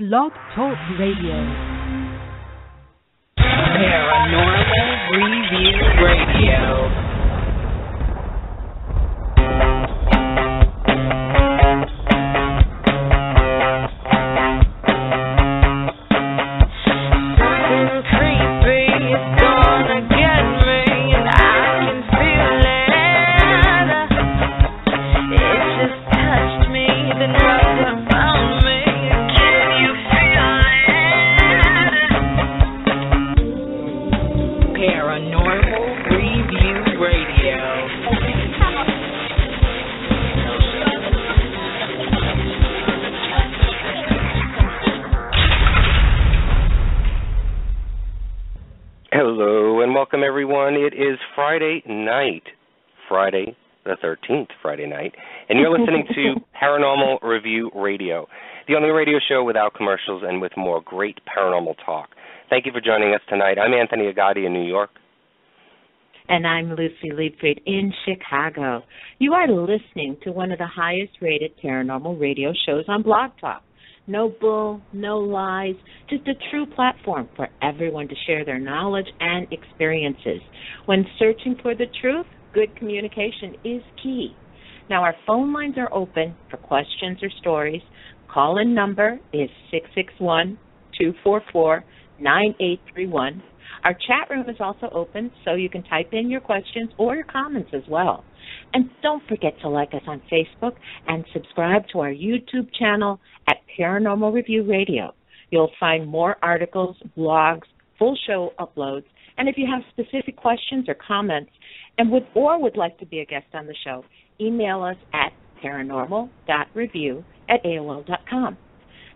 Blog Talk Radio. Paranormal Review Radio. Welcome, everyone. It is Friday night, Friday the 13th, Friday night, and you're listening to Paranormal Review Radio, the only radio show without commercials and with more great paranormal talk. Thank you for joining us tonight. I'm Anthony Agati in New York. And I'm Luci Liebfried in Chicago. You are listening to one of the highest-rated paranormal radio shows on Blog Talk. No bull, no lies, just a true platform for everyone to share their knowledge and experiences. When searching for the truth, good communication is key. Now, our phone lines are open for questions or stories. Call-in number is 661-244-9831. Our chat room is also open, so you can type in your questions or your comments as well. And don't forget to like us on Facebook and subscribe to our YouTube channel at Paranormal Review Radio. You'll find more articles, blogs, full show uploads, and if you have specific questions or comments and would like to be a guest on the show, email us at paranormal.review@aol.com.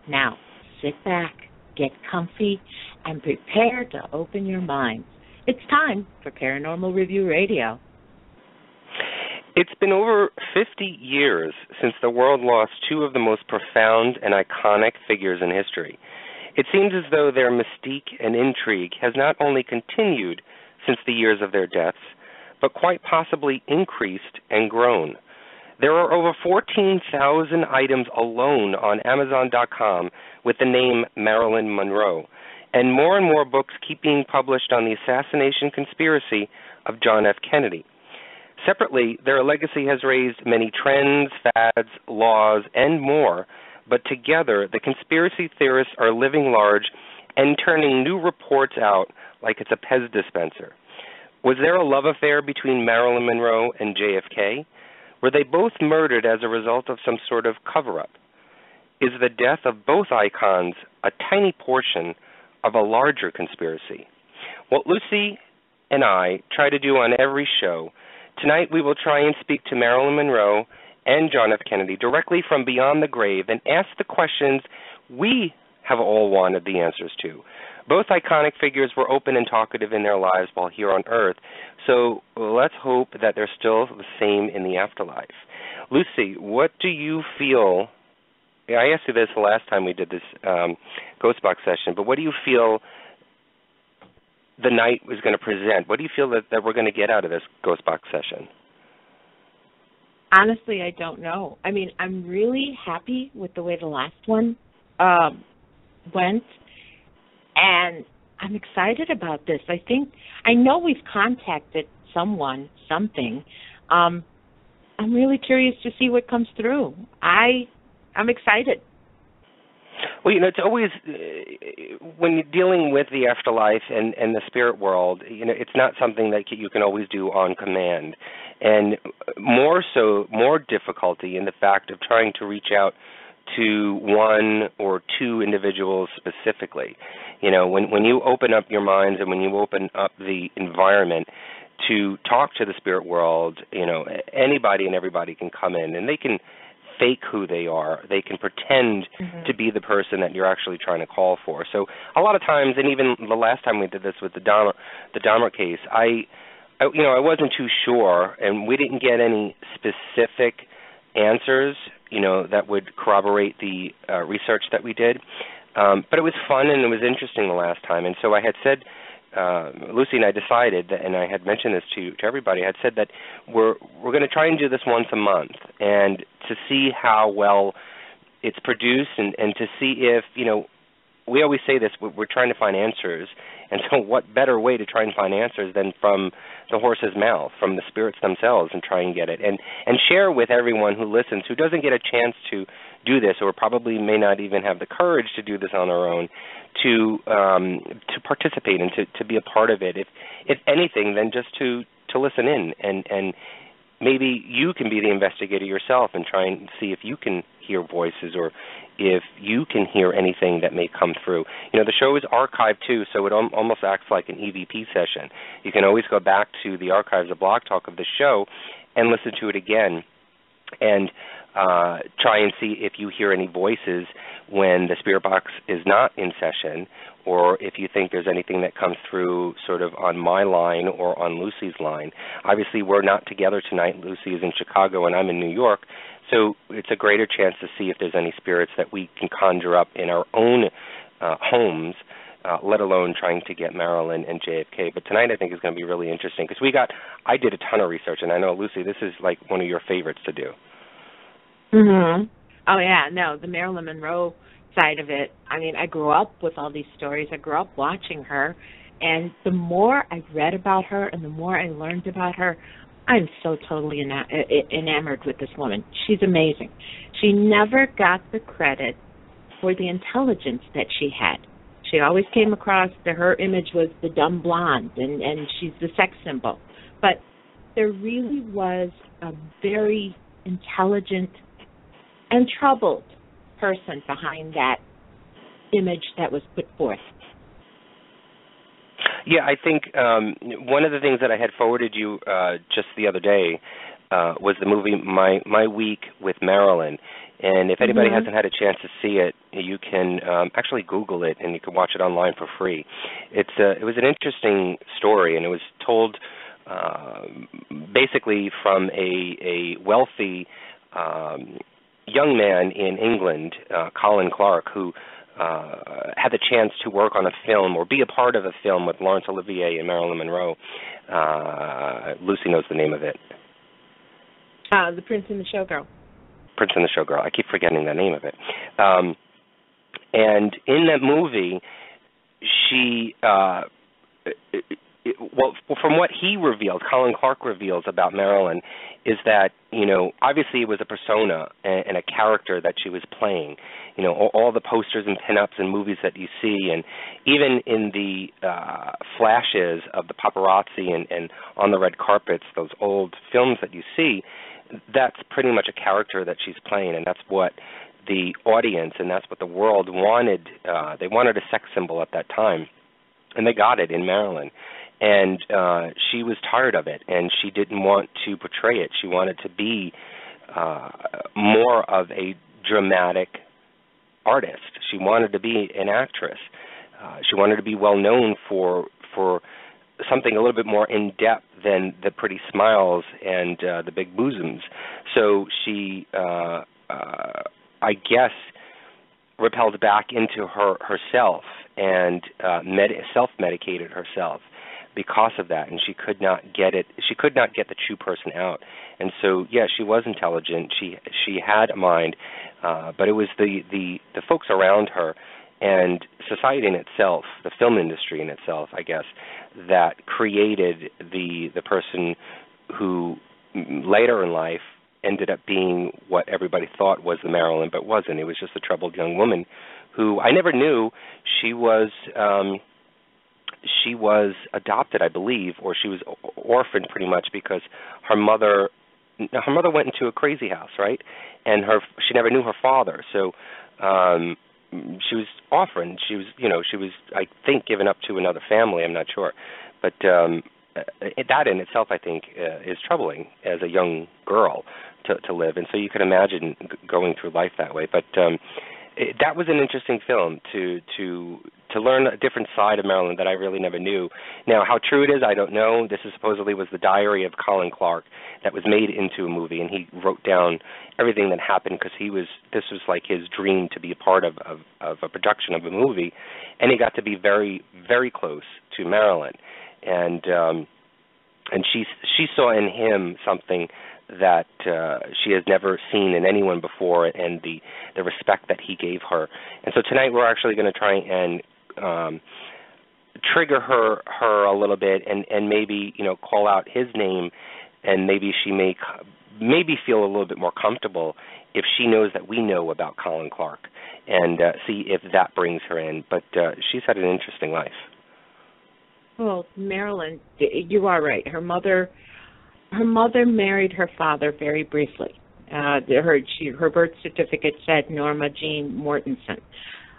Now, sit back, get comfy, and prepare to open your minds. It's time for Paranormal Review Radio. It's been over 50 years since the world lost two of the most profound and iconic figures in history. It seems as though their mystique and intrigue has not only continued since the years of their deaths, but quite possibly increased and grown. There are over 14,000 items alone on Amazon.com with the name Marilyn Monroe, and more books keep being published on the assassination conspiracy of John F. Kennedy. Separately, their legacy has raised many trends, fads, laws, and more, but together the conspiracy theorists are living large and turning new reports out like it's a Pez dispenser. Was there a love affair between Marilyn Monroe and JFK? Were they both murdered as a result of some sort of cover-up? Is the death of both icons a tiny portion of a larger conspiracy? What Luci and I try to do on every show, tonight we will try and speak to Marilyn Monroe and John F. Kennedy directly from beyond the grave and ask the questions we have all wanted the answers to. Both iconic figures were open and talkative in their lives while here on Earth, so let's hope that they're still the same in the afterlife. Luci, what do you feel? I asked you this the last time we did this Ghost Box session, but what do you feel the night was going to present? What do you feel that we're going to get out of this Ghost Box session? Honestly, I don't know. I mean, I'm really happy with the way the last one went, and I'm excited about this. I know we've contacted someone, something. I'm really curious to see what comes through. I'm excited. Well, it's always, when you're dealing with the afterlife and the spirit world, it's not something that you can always do on command. And more difficulty in the fact of trying to reach out to one or two individuals specifically. When you open up your minds and when you open up the environment to talk to the spirit world, anybody and everybody can come in and they can fake who they are. They can pretend to be the person that you're actually trying to call for. So a lot of times, and even the last time we did this with the Dahmer case, I wasn't too sure, and we didn't get any specific answers, that would corroborate the research that we did. But it was fun and it was interesting the last time. And so I had said, Luci and I decided, that, and I had mentioned this to everybody, I had said that we're going to try and do this once a month and to see how well it's produced and to see if, we always say this, we're trying to find answers, and so what better way to try and find answers than from the horse's mouth, from the spirits themselves, and try and get it, and share with everyone who listens, who doesn't get a chance to do this, or probably may not even have the courage to do this on their own, to participate and to be a part of it. If anything, then just to listen in, and maybe you can be the investigator yourself and try and see if you can hear voices, or if you can hear anything that may come through. You know, the show is archived too, so it almost acts like an EVP session. You can always go back to the archives of Blog Talk of the show and listen to it again, and try and see if you hear any voices when the spirit box is not in session, or if you think there's anything that comes through sort of on my line or on Luci's line. Obviously, we're not together tonight. Luci is in Chicago and I'm in New York, so it's a greater chance to see if there's any spirits that we can conjure up in our own homes, let alone trying to get Marilyn and JFK. But tonight I think is going to be really interesting, because I did a ton of research, and I know, Luci, this is like one of your favorites to do. Mhm. Oh yeah, no, the Marilyn Monroe side of it. I mean, I grew up with all these stories. I grew up watching her, and the more I read about her and the more I learned about her, I'm so totally enamored with this woman. She's amazing. She never got the credit for the intelligence that she had. She always came across that her image was the dumb blonde, and she's the sex symbol. But there really was a very intelligent and troubled person behind that image that was put forth. Yeah, I think one of the things that I had forwarded you just the other day was the movie My Week with Marilyn. And if anybody hasn't had a chance to see it, you can actually Google it, and you can watch it online for free. It was an interesting story, and it was told basically from a wealthy young man in England, Colin Clark, who had the chance to work on a film or be a part of a film with Laurence Olivier and Marilyn Monroe. Luci knows the name of it. The Prince and the Showgirl. Prince and the Showgirl. I keep forgetting the name of it. And in that movie, she... well, from what he revealed, Colin Clark reveals about Marilyn, is that, you know, obviously it was a persona and a character that she was playing. You know, all the posters and pinups and movies that you see, and even in the flashes of the paparazzi and on the red carpets, those old films that you see, that's pretty much a character that she's playing, and that's what the audience and that's what the world wanted. They wanted a sex symbol at that time, and they got it in Marilyn. And she was tired of it, and she didn't want to portray it. She wanted to be more of a dramatic artist. She wanted to be an actress. She wanted to be well known for something a little bit more in-depth than the pretty smiles and the big bosoms. So she, I guess, repelled back into herself and self-medicated herself because of that, and she could not get it. She could not get the true person out. And so, yeah, she was intelligent. She had a mind, but it was the folks around her and society in itself, the film industry in itself, I guess, that created the person who later in life ended up being what everybody thought was the Marilyn, but wasn't. It was just a troubled young woman who I never knew. She was adopted, I believe, or she was orphaned pretty much because her mother went into a crazy house, right? And she never knew her father, so she was orphaned. She was, I think, given up to another family. I'm not sure, but that in itself, I think, is troubling as a young girl to live. And so you can imagine going through life that way. But that was an interesting film to learn a different side of Marilyn that I really never knew. Now, how true it is, I don't know. This supposedly was the diary of Colin Clark that was made into a movie, and he wrote down everything that happened because this was like his dream to be a part of a production of a movie, and he got to be very, very close to Marilyn, and she saw in him something that she has never seen in anyone before, and the respect that he gave her. And so tonight we're actually going to try and trigger her a little bit, and maybe call out his name, and maybe she may feel a little bit more comfortable if she knows that we know about Colin Clark, and see if that brings her in. But she's had an interesting life. Well, Marilyn, you are right. Her mother married her father very briefly. Her birth certificate said Norma Jean Mortensen.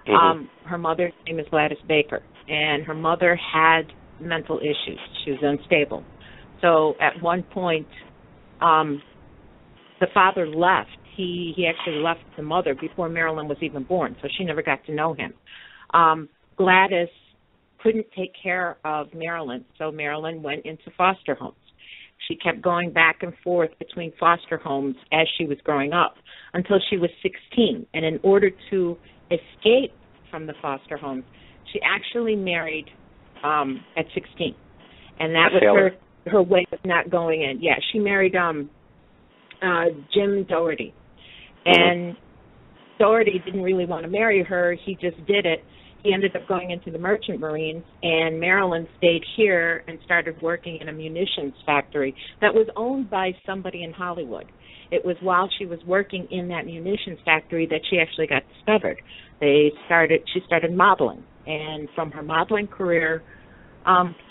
Mm-hmm. Her mother's name is Gladys Baker, and her mother had mental issues. She was unstable. So at one point, the father left. He actually left the mother before Marilyn was even born, so she never got to know him. Gladys couldn't take care of Marilyn, so Marilyn went into foster homes. She kept going back and forth between foster homes as she was growing up until she was 16. And in order to escape from the foster homes, she actually married at 16. And that was her way of not going in. Yeah, she married Jim Doherty. And Doherty didn't really want to marry her. He just did it. He ended up going into the Merchant Marines, and Marilyn stayed here and started working in a munitions factory that was owned by somebody in Hollywood. It was while she was working in that munitions factory that she actually got discovered. She started modeling, and from her modeling career,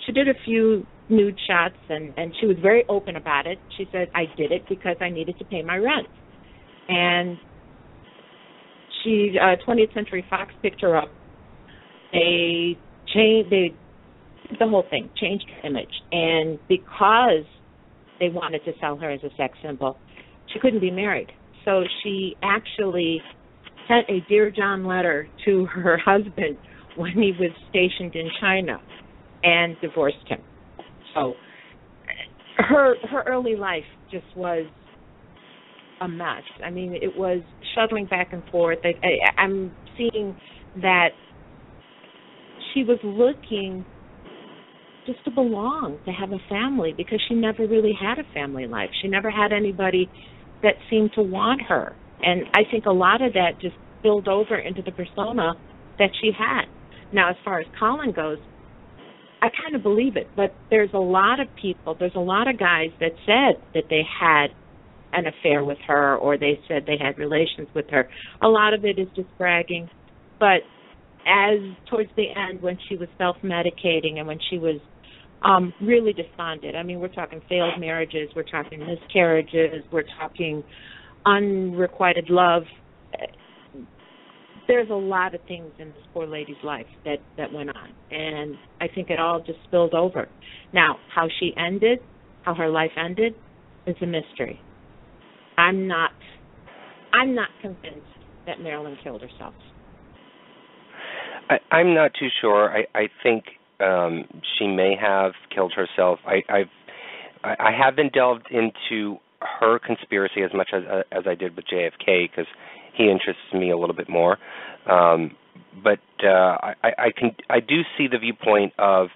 she did a few nude shots, and she was very open about it. She said, I did it because I needed to pay my rent. And 20th Century Fox picked her up. They did the whole thing, changed her image. And because they wanted to sell her as a sex symbol, she couldn't be married. So she actually sent a Dear John letter to her husband when he was stationed in China and divorced him. So her early life just was a mess. I mean, it was shuttling back and forth. I'm seeing that she was looking just to belong, to have a family, because she never really had a family life. She never had anybody that seemed to want her. And I think a lot of that just spilled over into the persona that she had. Now, as far as Colin goes, I kind of believe it, but there's a lot of guys that said that they had an affair with her, or they said they had relations with her. A lot of it is just bragging. But as towards the end, when she was self-medicating and when she was really despondent, I mean, we're talking failed marriages, we're talking miscarriages, we're talking unrequited love. There's a lot of things in this poor lady's life that went on, and I think it all just spilled over. Now, how her life ended, is a mystery. I'm not convinced that Marilyn killed herself. I'm not too sure. I think she may have killed herself. I haven't delved into her conspiracy as much as I did with JFK, because he interests me a little bit more. But I do see the viewpoint of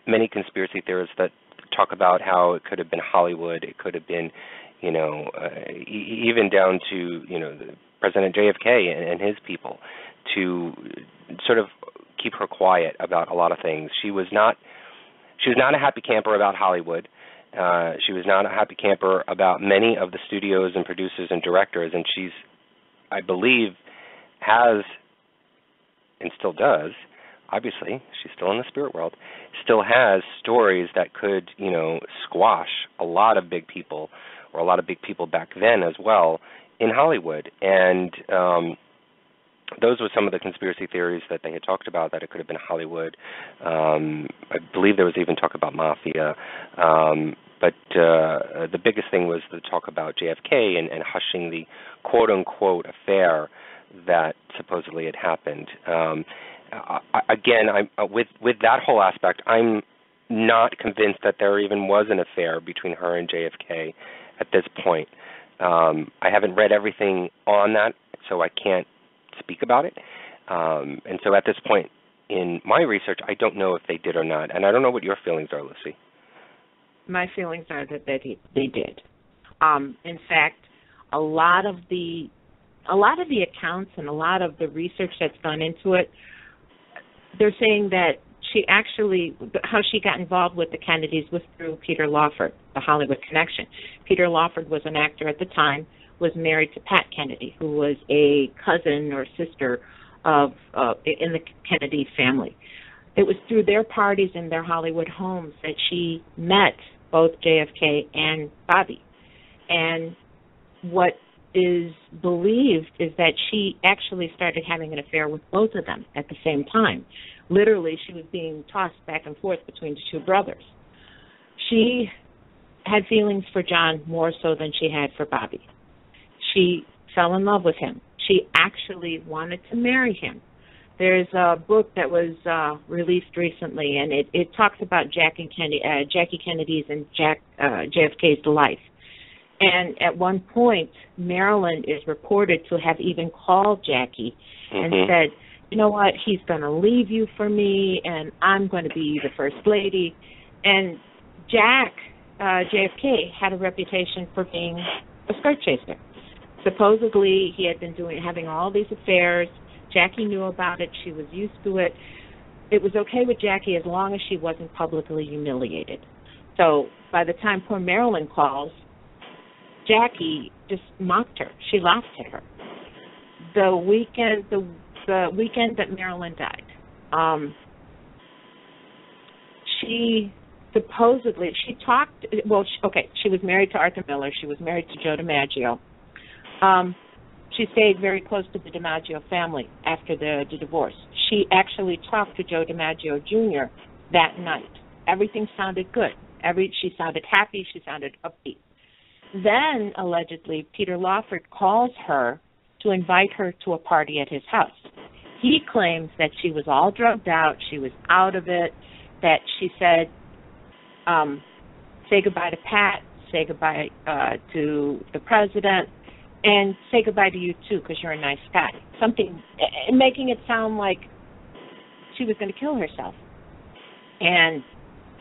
many conspiracy theorists that talk about how it could have been Hollywood, it could have been, even down to President JFK and his people, to sort of keep her quiet about a lot of things. She was not a happy camper about Hollywood. She was not a happy camper about many of the studios and producers and directors, and I believe, has and still does, obviously, she's still in the spirit world, still has stories that could, squash a lot of big people, or a lot of big people back then as well, in Hollywood. And those were some of the conspiracy theories that they had talked about, that it could have been Hollywood. I believe there was even talk about mafia. But the biggest thing was the talk about JFK and hushing the quote-unquote affair that supposedly had happened. Again, with that whole aspect, I'm not convinced that there even was an affair between her and JFK at this point. I haven't read everything on that, so I can't speak about it. And so at this point in my research, I don't know if they did or not. And I don't know what your feelings are, Lucy. My feelings are that they did. In fact, a lot of the accounts and a lot of the research that's gone into it, they're saying that how she got involved with the Kennedys was through Peter Lawford, the Hollywood connection. Peter Lawford was an actor at the time, was married to Pat Kennedy, who was a cousin or sister in the Kennedy family. It was through their parties in their Hollywood homes that she met both JFK and Bobby. And what is believed is that she actually started having an affair with both of them at the same time. Literally, she was being tossed back and forth between the two brothers. She had feelings for John more so than she had for Bobby. She fell in love with him. She actually wanted to marry him. There's a book that was released recently, and it talks about Jackie Kennedy's and JFK's life. And at one point, Marilyn is reported to have even called Jackie and said, you know what, he's going to leave you for me, and I'm going to be the first lady. And JFK, had a reputation for being a skirt chaser. Supposedly, he had been having all these affairs. Jackie knew about it. She was used to it. It was okay with Jackie as long as she wasn't publicly humiliated. So by the time poor Marilyn calls, Jackie just mocked her. She laughed at her. The weekend that Marilyn died, she was married to Arthur Miller. She was married to Joe DiMaggio. She stayed very close to the DiMaggio family after the divorce. She actually talked to Joe DiMaggio Jr. that night. Everything sounded good. She sounded happy. She sounded upbeat. Then, allegedly, Peter Lawford calls her to invite her to a party at his house. He claims that she was all drugged out, she was out of it, that she said, say goodbye to Pat, say goodbye to the president, and say goodbye to you, too, because you're a nice guy. Something, making it sound like she was going to kill herself. And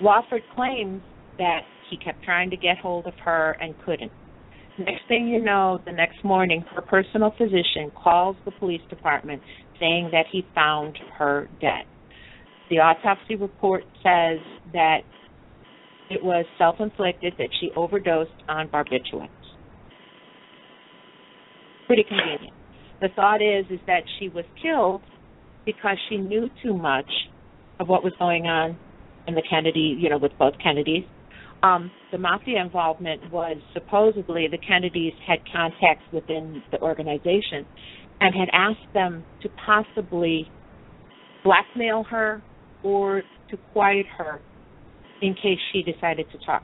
Lawford claims that he kept trying to get hold of her and couldn't. Next thing you know, the next morning, her personal physician calls the police department saying that he found her dead. The autopsy report says that it was self-inflicted, that she overdosed on barbiturates. Pretty convenient. The thought is that she was killed because she knew too much of what was going on in the Kennedy, with both Kennedys. The mafia involvement was supposedly the Kennedys had contacts within the organization and had asked them to possibly blackmail her or to quiet her in case she decided to talk.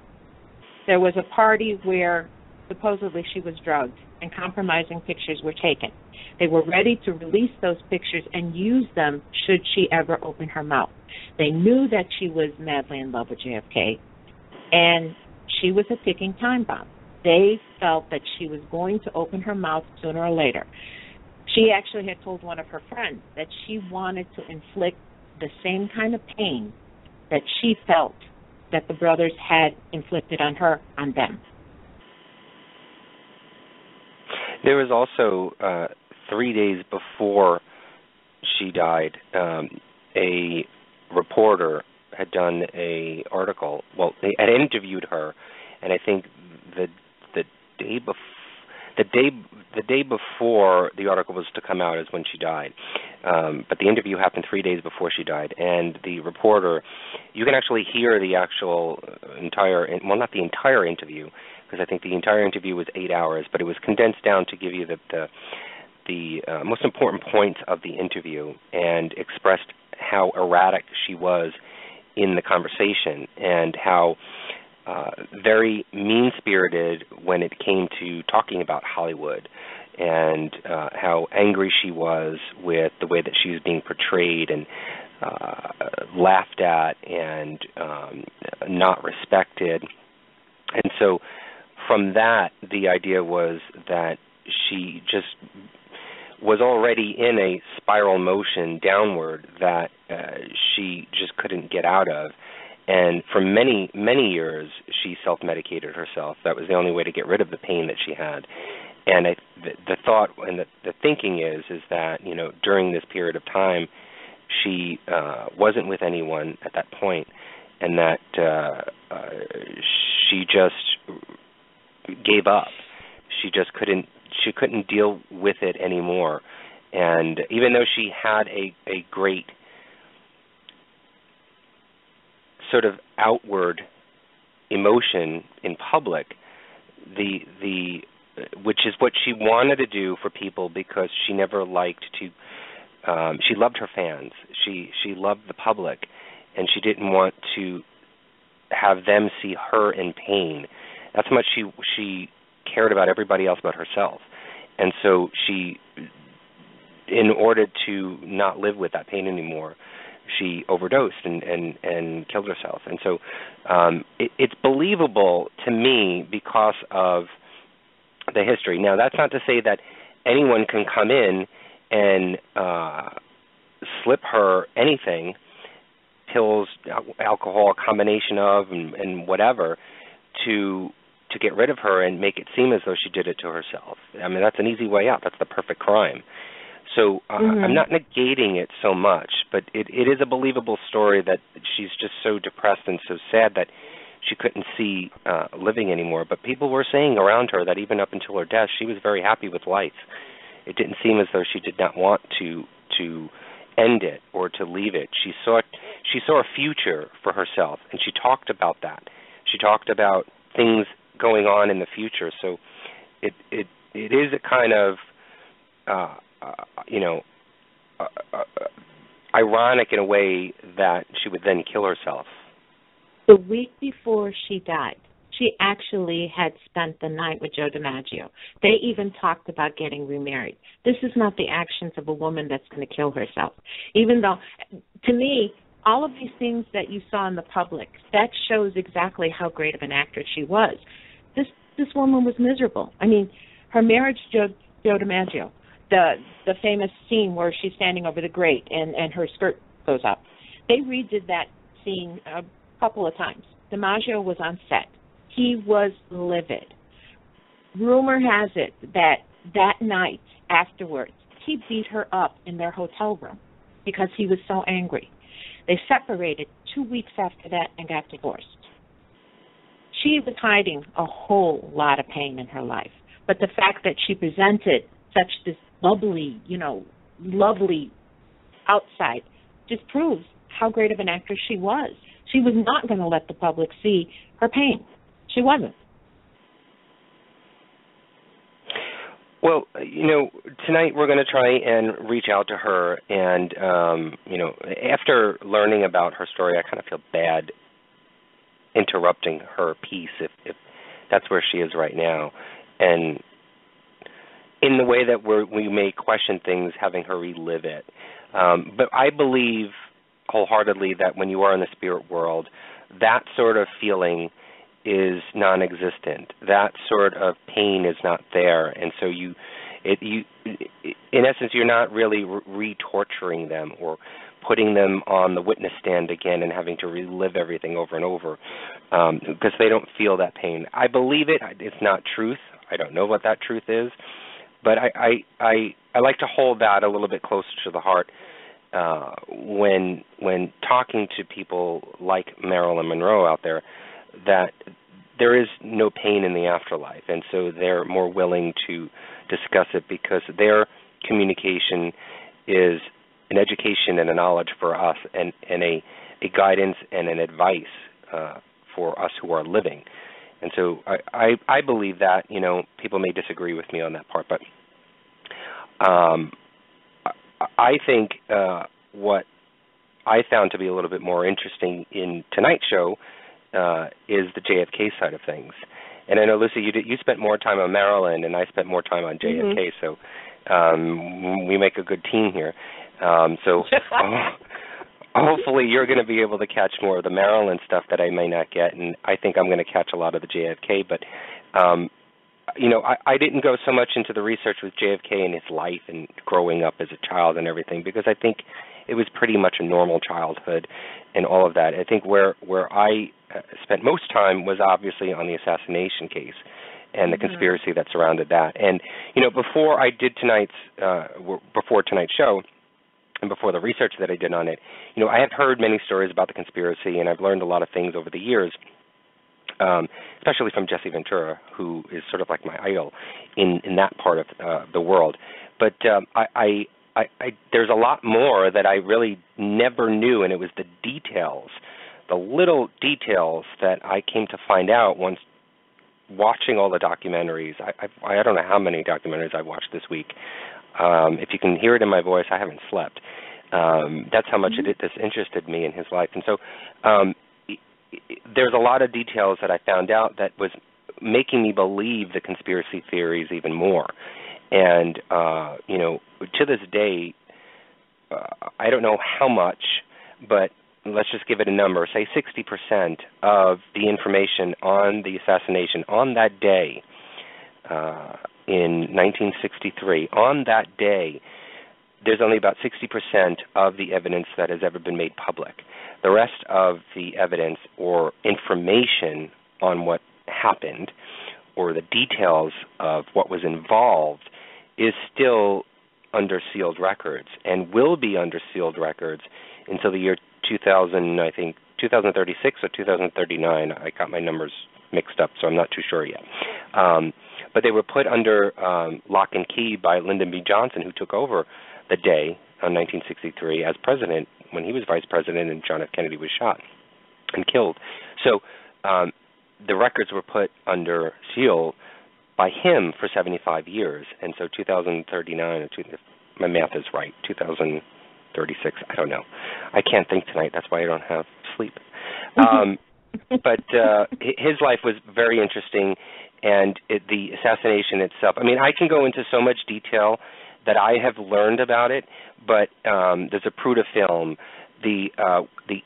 There was a party where supposedly she was drugged and compromising pictures were taken. They were ready to release those pictures and use them should she ever open her mouth. They knew that she was madly in love with JFK, and she was a ticking time bomb. They felt that she was going to open her mouth sooner or later. She actually had told one of her friends that she wanted to inflict the same kind of pain that she felt that the brothers had inflicted on her, on them. There was also 3 days before she died, a reporter had done a article. Well, they had interviewed her, and I think the day before the article was to come out is when she died. But the interview happened 3 days before she died, and the reporter, you can actually hear the actual not the entire interview, because I think the entire interview was 8 hours, but it was condensed down to give you the most important points of the interview, and expressed how erratic she was in the conversation and how very mean-spirited when it came to talking about Hollywood, and how angry she was with the way that she was being portrayed and laughed at and not respected. And so from that, the idea was that she just was already in a spiral motion downward that she just couldn't get out of. And for many, many years, she self-medicated herself. That was the only way to get rid of the pain that she had. And the thought and the thinking is that, during this period of time, she wasn't with anyone at that point, and that she just gave up. She just couldn't deal with it anymore. And even though she had a great sort of outward emotion in public, which is what she wanted to do for people, because she never liked to. She loved her fans. She loved the public, and she didn't want to have them see her in pain. That's how much she cared about everybody else but herself. And so she, in order to not live with that pain anymore, she overdosed and killed herself. And so it's believable to me because of the history. Now, that's not to say that anyone can come in and slip her anything, pills, alcohol, a combination of, and whatever, to get rid of her and make it seem as though she did it to herself. I mean, that's an easy way out. That's the perfect crime. So I'm not negating it so much, but it is a believable story that she's just so depressed and so sad that she couldn't see living anymore. But people were saying around her that even up until her death, she was very happy with life. It didn't seem as though she did not want to end it or to leave it. She saw a future for herself, and she talked about that. She talked about things going on in the future. So it is a kind of ironic in a way that she would then kill herself. The week before she died, she actually had spent the night with Joe DiMaggio. They even talked about getting remarried. This is not the actions of a woman that's going to kill herself. Even though, to me, all of these things that you saw in the public, that shows exactly how great of an actress she was. This woman was miserable. I mean, her marriage to Joe DiMaggio, the famous scene where she's standing over the grate and her skirt goes up. They redid that scene a couple of times. DiMaggio was on set. He was livid. Rumor has it that night afterwards, he beat her up in their hotel room because he was so angry. They separated 2 weeks after that and got divorced. She was hiding a whole lot of pain in her life. But the fact that she presented such this lovely outside just proves how great of an actress she was. She was not going to let the public see her pain. She wasn't. Well, tonight we're going to try and reach out to her, and, after learning about her story, I kind of feel bad interrupting her piece if that's where she is right now. And in the way that we may question things, having her relive it. But I believe wholeheartedly that when you are in the spirit world, that sort of feeling is non-existent. That sort of pain is not there, and so you, in essence, you're not really re-torturing them or putting them on the witness stand again and having to relive everything over and over because they don't feel that pain. I believe it. It's not truth. I don't know what that truth is, but I like to hold that a little bit closer to the heart when talking to people like Marilyn Monroe out there, that there is no pain in the afterlife, and so they're more willing to discuss it because their communication is an education and a knowledge for us and a guidance and an advice for us who are living. And so I believe that, people may disagree with me on that part, but I think what I found to be a little bit more interesting in tonight's show is the JFK side of things. And I know, Lucy, you spent more time on Marilyn, and I spent more time on JFK, so we make a good team here. So hopefully you're going to be able to catch more of the Marilyn stuff that I may not get, and I think I'm going to catch a lot of the JFK. But, I didn't go so much into the research with JFK and his life and growing up as a child and everything, because I think it was pretty much a normal childhood and all of that. I think where I spent most time was obviously on the assassination case and the conspiracy that surrounded that. And, before I did before tonight's show, and before the research that I did on it, I have heard many stories about the conspiracy, and I've learned a lot of things over the years, especially from Jesse Ventura, who is sort of like my idol in that part of the world. But there's a lot more that I really never knew, and it was the details, the little details that I came to find out once watching all the documentaries. I don't know how many documentaries I've watched this week. If you can hear it in my voice, I haven't slept. That's how much this interested me in his life. And so there's a lot of details that I found out that was making me believe the conspiracy theories even more. And, to this day, I don't know how much, but let's just give it a number, say 60% of the information on the assassination on that day in 1963, on that day, there's only about 60% of the evidence that has ever been made public. The rest of the evidence or information on what happened or the details of what was involved is still under sealed records and will be under sealed records until the year 2036 or 2039. I got my numbers mixed up, so I'm not too sure yet. But they were put under lock and key by Lyndon B. Johnson, who took over the day on 1963 as president when he was vice president and John F. Kennedy was shot and killed. So the records were put under seal by him for 75 years. And so 2039, my math is right, 2036, I don't know. I can't think tonight. That's why I don't have sleep. But his life was very interesting, and the assassination itself. I mean, I can go into so much detail that I have learned about it, but there's a Pruda film, the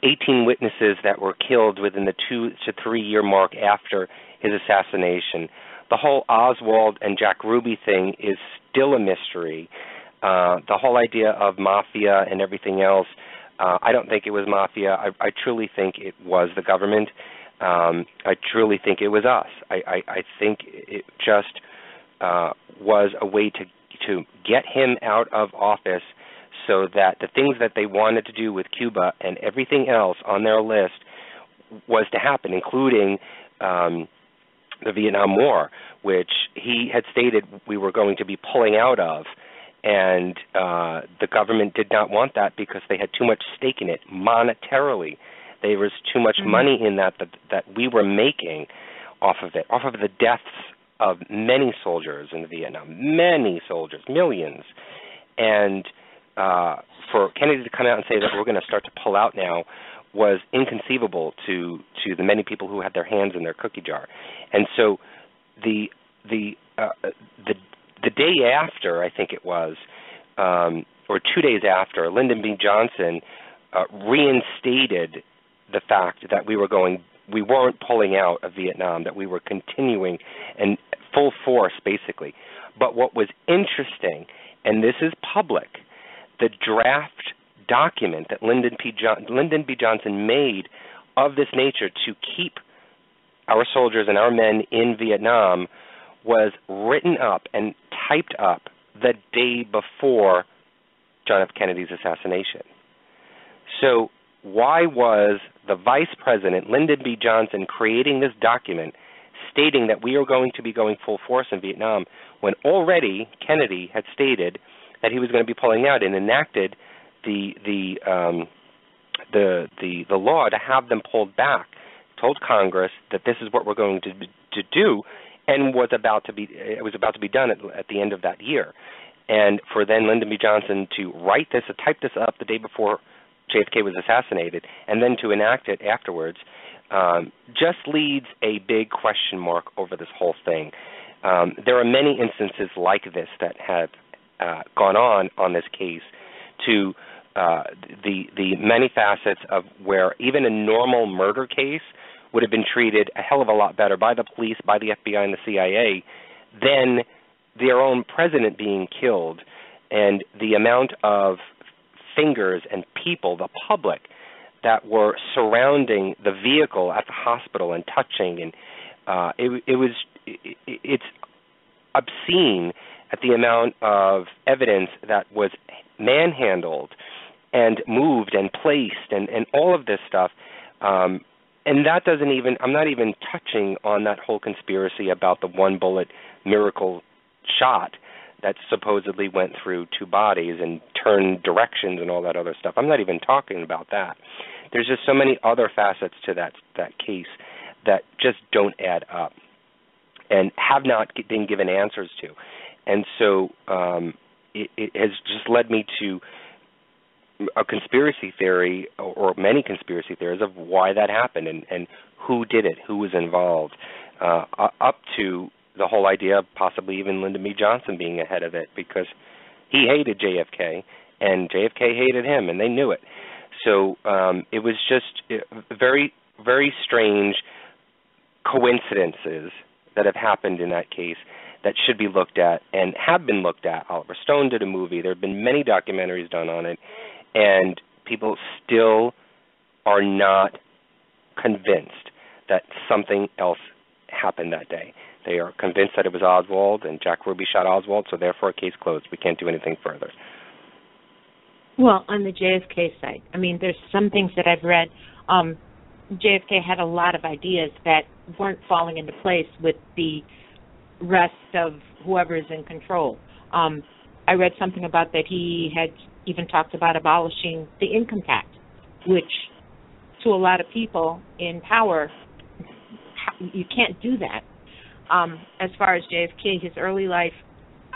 18 witnesses that were killed within the 2 to 3 year mark after his assassination. The whole Oswald and Jack Ruby thing is still a mystery. The whole idea of mafia and everything else, I don't think it was mafia. I truly think it was the government. I truly think it was us. I think it just was a way to get him out of office so that the things that they wanted to do with Cuba and everything else on their list was to happen, including the Vietnam War, which he had stated we were going to be pulling out of. And the government did not want that because they had too much stake in it monetarily. There was too much money in that we were making off of it, off of the deaths of many soldiers in Vietnam, many soldiers, millions. And for Kennedy to come out and say that we're going to start to pull out now was inconceivable to the many people who had their hands in their cookie jar. And so the day after, I think it was, or 2 days after, Lyndon B. Johnson reinstated the fact that we weren't pulling out of Vietnam, that we were continuing in full force, basically. But what was interesting, and this is public, the draft document that Lyndon B. Johnson made of this nature to keep our soldiers and our men in Vietnam was written up and typed up the day before John F. Kennedy's assassination. So why was the vice president, Lyndon B. Johnson, creating this document stating that we are going to be going full force in Vietnam when already Kennedy had stated that he was going to be pulling out and enacted the law to have them pulled back, told Congress that this is what we're going to do, and it was about to be done at the end of that year. And for then Lyndon B. Johnson to write this, to type this up the day before JFK was assassinated, and then to enact it afterwards, just leads a big question mark over this whole thing. There are many instances like this that have gone on this case to the many facets of where even a normal murder case would have been treated a hell of a lot better by the police, by the FBI, and the CIA than their own president being killed, and the amount of fingers and people, the public, that were surrounding the vehicle at the hospital and touching, and it's obscene at the amount of evidence that was manhandled and moved and placed and all of this stuff. And that doesn't even, I'm not even touching on that whole conspiracy about the one bullet miracle shot that supposedly went through two bodies and turned directions and all that other stuff. I'm not even talking about that. There's just so many other facets to that case that just don't add up and have not been given answers to. And so it has just led me to a conspiracy theory, or many conspiracy theories, of why that happened and who did it, who was involved, up to the whole idea of possibly even Lyndon B. Johnson being ahead of it, because he hated JFK and JFK hated him, and they knew it. So it was just very, very strange coincidences that have happened in that case that should be looked at and have been looked at. Oliver Stone did a movie. There have been many documentaries done on it, and people still are not convinced that something else happened that day. They are convinced that it was Oswald, and Jack Ruby shot Oswald, so therefore case closed. We can't do anything further. Well, on the JFK side, I mean, there's some things that I've read. JFK had a lot of ideas that weren't falling into place with the rest of whoever's in control. I read something about that he had even talked about abolishing the income tax, which to a lot of people in power, you can't do that. As far as JFK, his early life,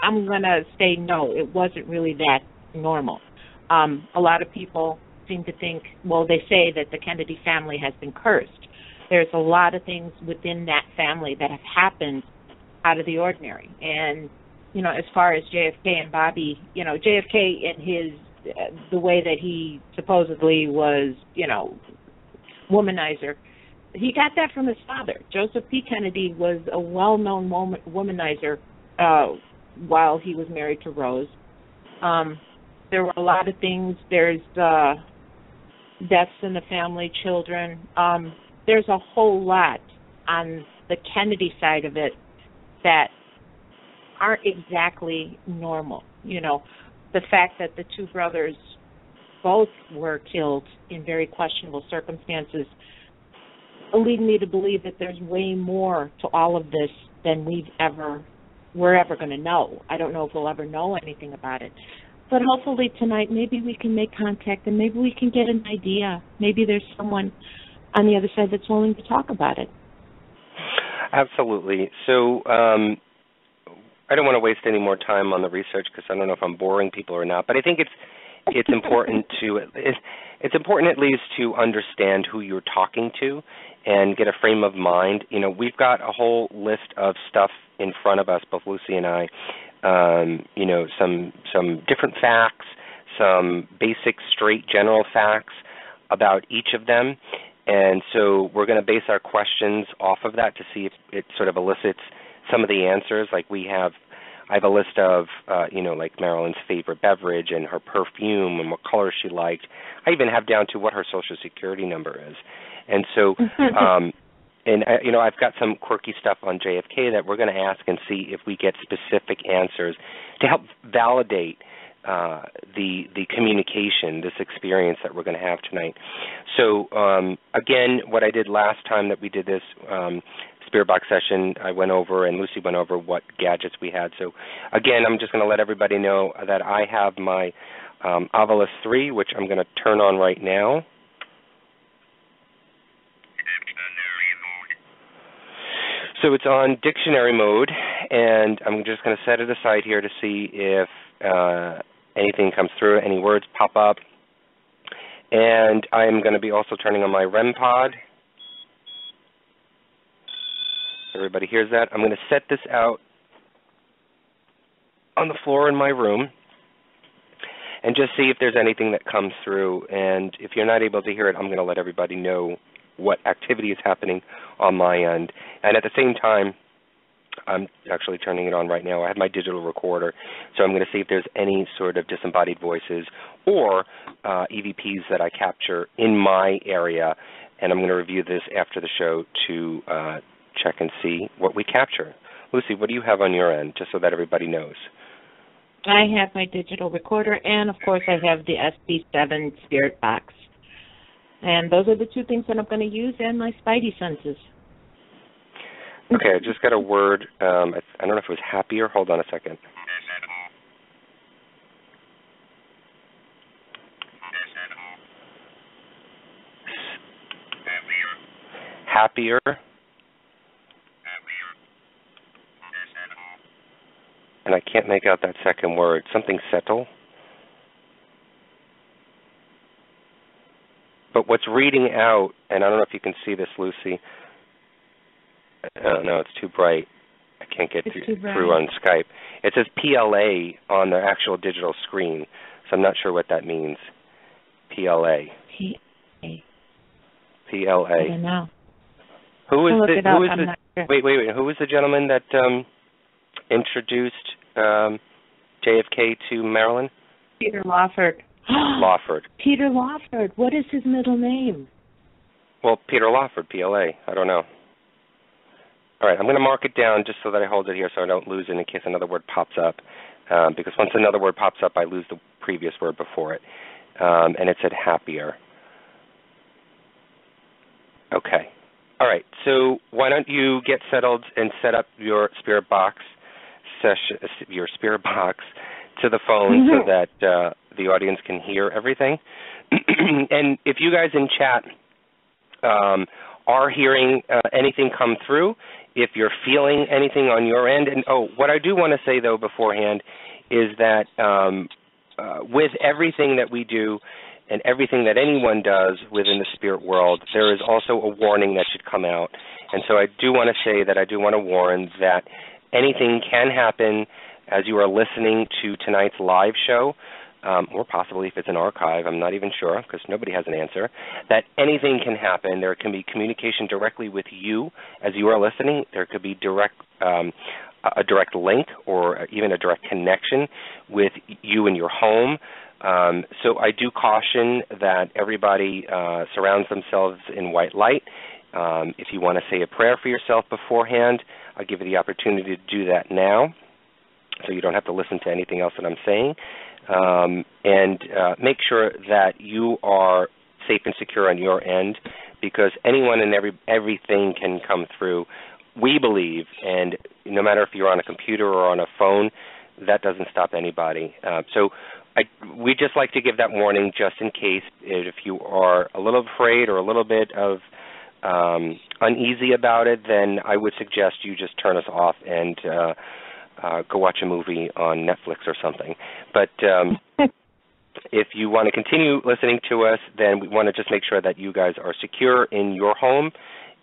I'm going to say no, it wasn't really that normal. A lot of people seem to think, well, they say that the Kennedy family has been cursed. There's a lot of things within that family that have happened out of the ordinary. And, you know, as far as JFK and Bobby, you know, JFK and his, the way that he supposedly was, you know, womanizer, he got that from his father. Joseph P. Kennedy was a well-known womanizer while he was married to Rose. There were a lot of things. There's deaths in the family, children. There's a whole lot on the Kennedy side of it that aren't exactly normal. You know, the fact that the two brothers both were killed in very questionable circumstances lead me to believe that there's way more to all of this than we're ever going to know. I don't know if we'll ever know anything about it. But hopefully tonight, maybe we can make contact and maybe we can get an idea. Maybe there's someone on the other side that's willing to talk about it. Absolutely. So I don't want to waste any more time on the research because I don't know if I'm boring people or not. But I think it's important it's important at least to understand who you're talking to and get a frame of mind. You know, we've got a whole list of stuff in front of us, both Luci and I. You know, some different facts, some basic, straight, general facts about each of them. And so we're going to base our questions off of that to see if it sort of elicits some of the answers. Like I have a list of, you know, like Marilyn's favorite beverage and her perfume and what color she liked. I even have down to what her Social Security number is. And so, you know, I've got some quirky stuff on JFK that we're going to ask and see if we get specific answers to help validate the communication, this experience that we're going to have tonight. So, again, what I did last time that we did this Spirit Box session, I went over and Luci went over what gadgets we had. So, again, I'm just going to let everybody know that I have my Ovilus 3, which I'm going to turn on right now. So it's on dictionary mode, and I'm just going to set it aside here to see if anything comes through, any words pop up. And I'm going to be also turning on my REM pod. Everybody hears that? I'm going to set this out on the floor in my room and just see if there's anything that comes through. And if you're not able to hear it, I'm going to let everybody know what activity is happening on my end. And at the same time, I'm actually turning it on right now. I have my digital recorder, so I'm going to see if there's any sort of disembodied voices or EVPs that I capture in my area, and I'm going to review this after the show to check and see what we capture. Luci, what do you have on your end, just so that everybody knows? I have my digital recorder, and, of course, I have the SB7 spirit box. And those are the two things that I'm going to use, and my spidey senses. Okay, I just got a word. I don't know if it was happier. Hold on a second. Happier. And I can't make out that second word. Something settle. But what's reading out, and I don't know if you can see this, Luci. No, it's too bright. I can't get through on Skype. It says PLA on the actual digital screen, so I'm not sure what that means. PLA. PLA. I don't know. Who is the? Who is the? Sure. Wait. Who was the gentleman that introduced JFK to Marilyn? Peter Lawford. Lawford. Peter Lawford. What is his middle name? Well, Peter Lawford, PLA. I don't know. All right, I'm going to mark it down just so that I hold it here so I don't lose it in case another word pops up. Because once another word pops up, I lose the previous word before it. And it said happier. Okay. All right, so why don't you get settled and set up your spirit box to the phone so that the audience can hear everything. And if you guys in chat are hearing anything come through, if you're feeling anything on your end, and what I do want to say though beforehand is that with everything that we do and everything that anyone does within the spirit world, there is also a warning that should come out. And so I do want to say that I do want to warn that anything can happen as you are listening to tonight's live show, or possibly if it's an archive, I'm not even sure because nobody has an answer, that anything can happen. There can be communication directly with you as you are listening. There could be a direct link or even a direct connection with you and your home. So I do caution that everybody surrounds themselves in white light. If you want to say a prayer for yourself beforehand, I'll give you the opportunity to do that now so you don't have to listen to anything else that I'm saying. And make sure that you are safe and secure on your end because anyone and everything can come through, we believe, and no matter if you're on a computer or on a phone, that doesn't stop anybody. So we just like to give that warning just in case if you are a little afraid or a little bit of uneasy about it, then I would suggest you just turn us off and go watch a movie on Netflix or something. But if you want to continue listening to us, then we want to just make sure that you guys are secure in your home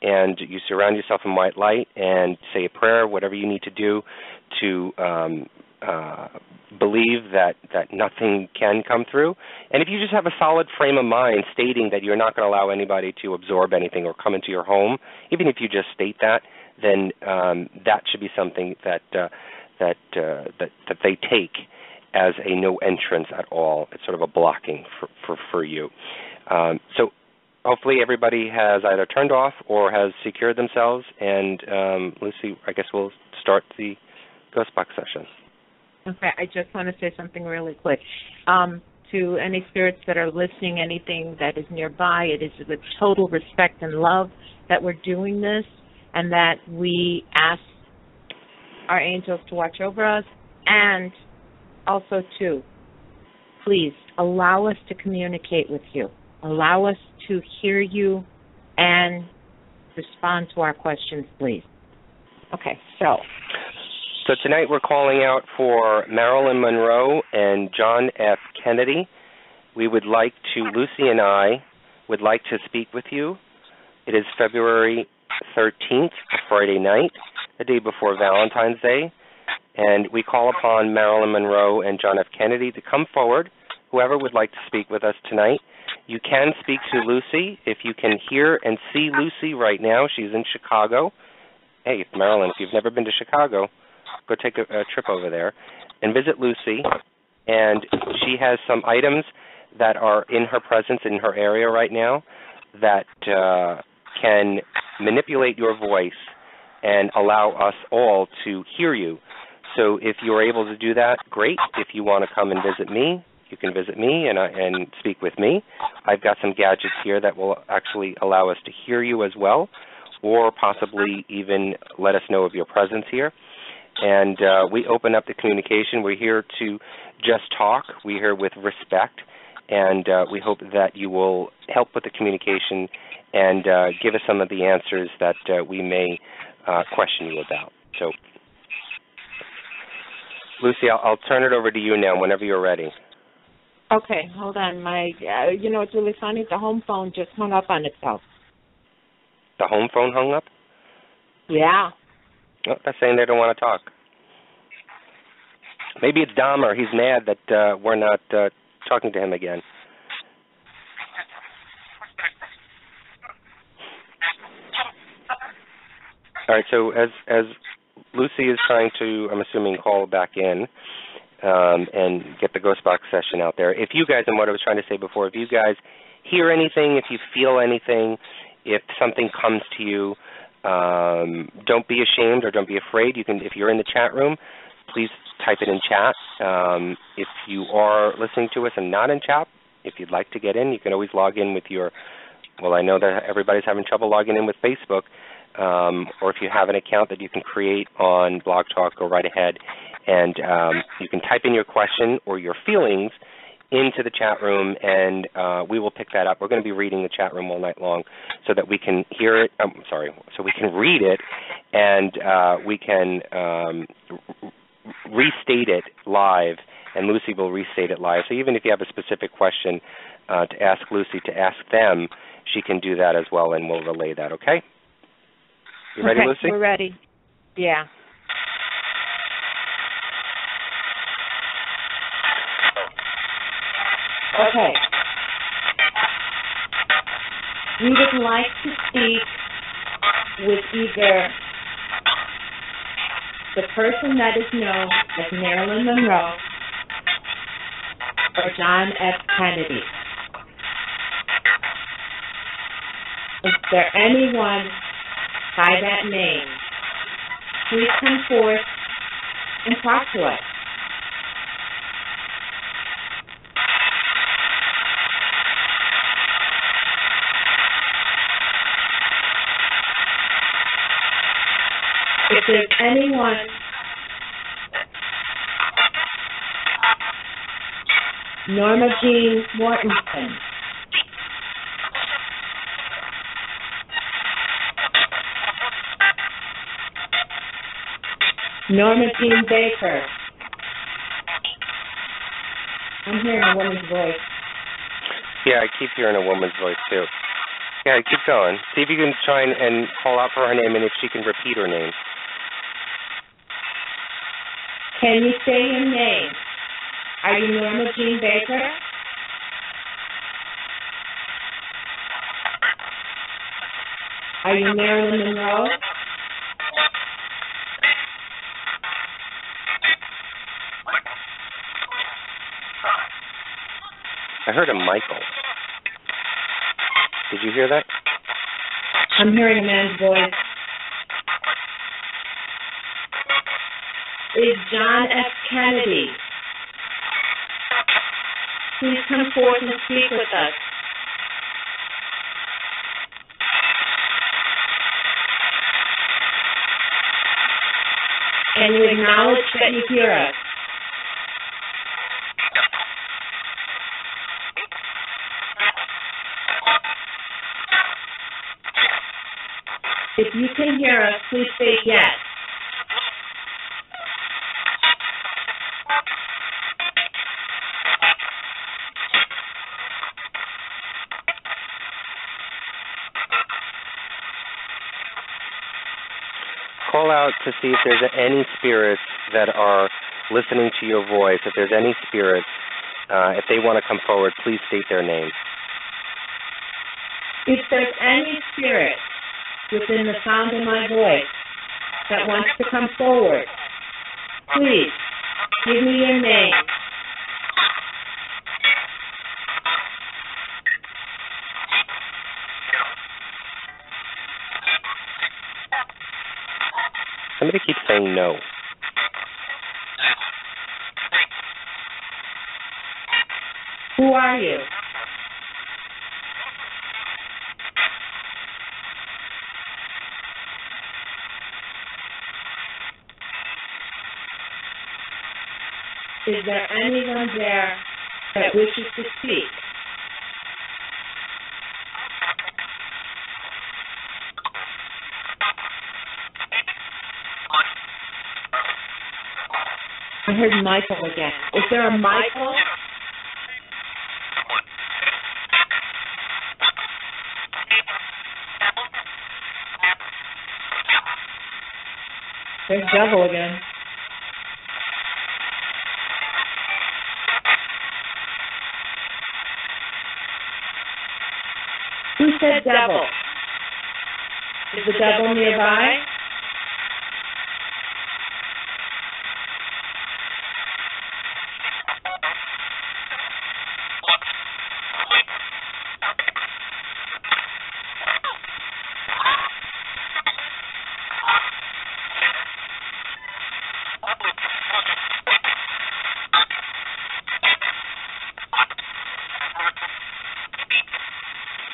and you surround yourself in white light and say a prayer, whatever you need to do to believe that nothing can come through. And if you just have a solid frame of mind stating that you're not going to allow anybody to absorb anything or come into your home, even if you just state that, then that should be something that they take as a no entrance at all. It's sort of a blocking for you. So hopefully everybody has either turned off or has secured themselves. And Luci, I guess we'll start the Ghost Box session. Okay, I just want to say something really quick. To any spirits that are listening, anything that is nearby, it is with total respect and love that we're doing this and that we ask our angels to watch over us, and also, too, please allow us to communicate with you. Allow us to hear you and respond to our questions, please. Okay, so tonight we're calling out for Marilyn Monroe and John F. Kennedy. Luci and I would like to speak with you. It is February 13th, a Friday night, the day before Valentine's Day, and we call upon Marilyn Monroe and John F. Kennedy to come forward, whoever would like to speak with us tonight. You can speak to Luci. If you can hear and see Luci right now, she's in Chicago, hey, Marilyn, if you've never been to Chicago, go take a trip over there and visit Luci. And she has some items that are in her presence in her area right now that can manipulate your voice and allow us all to hear you. So if you're able to do that, great. If you want to come and visit me, you can visit me and speak with me. I've got some gadgets here that will actually allow us to hear you as well, or possibly even let us know of your presence here. And we open up the communication. We're here to just talk. We're here with respect, and we hope that you will help with the communication and give us some of the answers that we may question you about. So, Luci, I'll turn it over to you now whenever you're ready. Okay, hold on. It's really funny. The home phone just hung up on itself. The home phone hung up? Yeah. Oh, that's saying they don't want to talk. Maybe it's Dahmer. He's mad that we're not talking to him again. All right, so as Luci is trying to, I'm assuming, call back in and get the Ghost Box session out there, if you guys, and what I was trying to say before, if you guys hear anything, if you feel anything, if something comes to you, don't be ashamed or don't be afraid. You can, if you're in the chat room, please type it in chat. If you are listening to us and not in chat, if you'd like to get in, you can always log in with your, well, I know that everybody's having trouble logging in with Facebook, or if you have an account that you can create on Blog Talk, go right ahead and you can type in your question or your feelings into the chat room, and we will pick that up. We're going to be reading the chat room all night long so that we can hear it, so we can read it, and we can restate it live, and Luci will restate it live. So even if you have a specific question to ask Luci, to ask them, she can do that as well, and we'll relay that, okay? You ready, Luci? We're ready. Yeah. Okay. We would like to speak with either the person that is known as Marilyn Monroe or John F. Kennedy. Is there anyone by that name? Please come forth and talk to us. If there's anyone Norma Jean Mortensen, Norma Jean Baker. I'm hearing a woman's voice. Yeah, I keep hearing a woman's voice too. Yeah, keep going. See if you can try and call out for her name and if she can repeat her name. Can you say your name? Are you Norma Jean Baker? Are you Marilyn Monroe? I heard a Michael. Did you hear that? I'm hearing a man's voice. Is John F. Kennedy. Please come forth and speak with us. Can you acknowledge that you hear us? If you can hear us, please say yes. Call out to see if there's any spirits that are listening to your voice. If there's any spirits, if they want to come forward, please state their name. If there's any spirit within the sound of my voice, that wants to come forward, please give me your name. Somebody keeps saying no. Who are you? Is there anyone there that wishes to speak? I heard Michael again. Is there a Michael? There's Devil again. Who said devil? Is the devil nearby?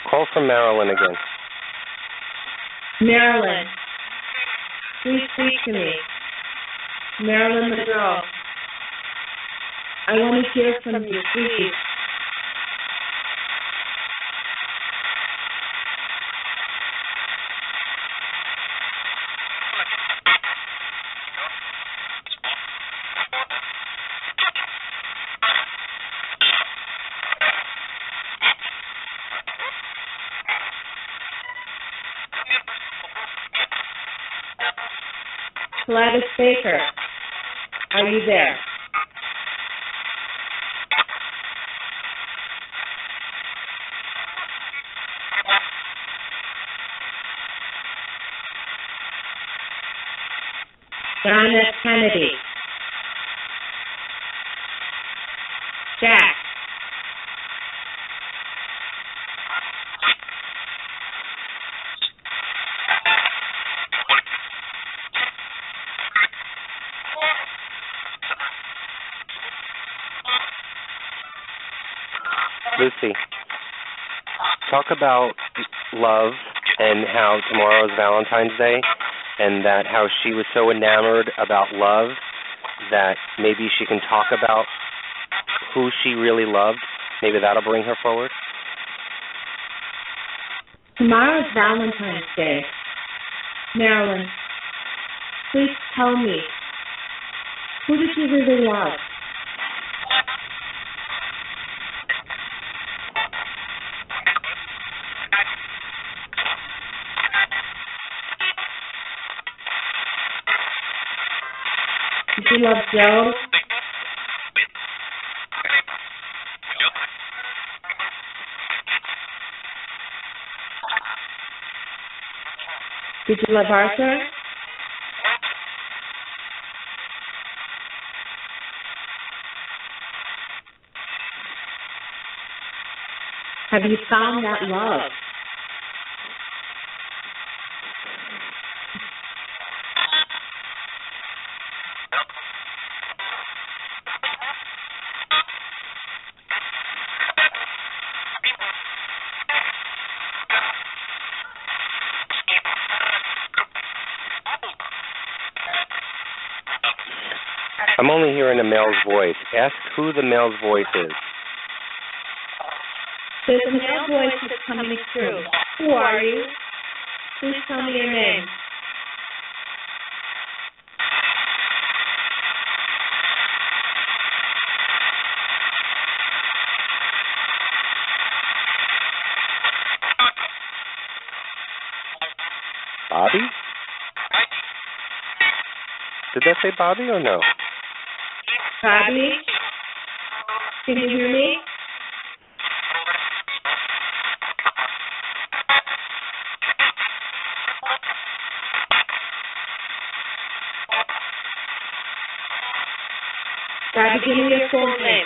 Call from Marilyn again. Marilyn, please speak to me. Marilyn Monroe. I want to hear from you, please. Gladys Baker, are you there? John F. Kennedy. Jack. Luci, talk about love and how tomorrow is Valentine's Day and that how she was so enamored about love that maybe she can talk about who she really loved. Maybe that'll bring her forward. Tomorrow's Valentine's Day. Marilyn, please tell me, who did you really love? Did you love Joe? Did you love Arthur? Have you found that love? I'm only hearing a male's voice. Ask who the male's voice is. There's a male voice that's coming through. Who are you? Please tell me your name. Bobby? Did that say Bobby or no? Bobby? Can you hear me? Gotta give me your full name.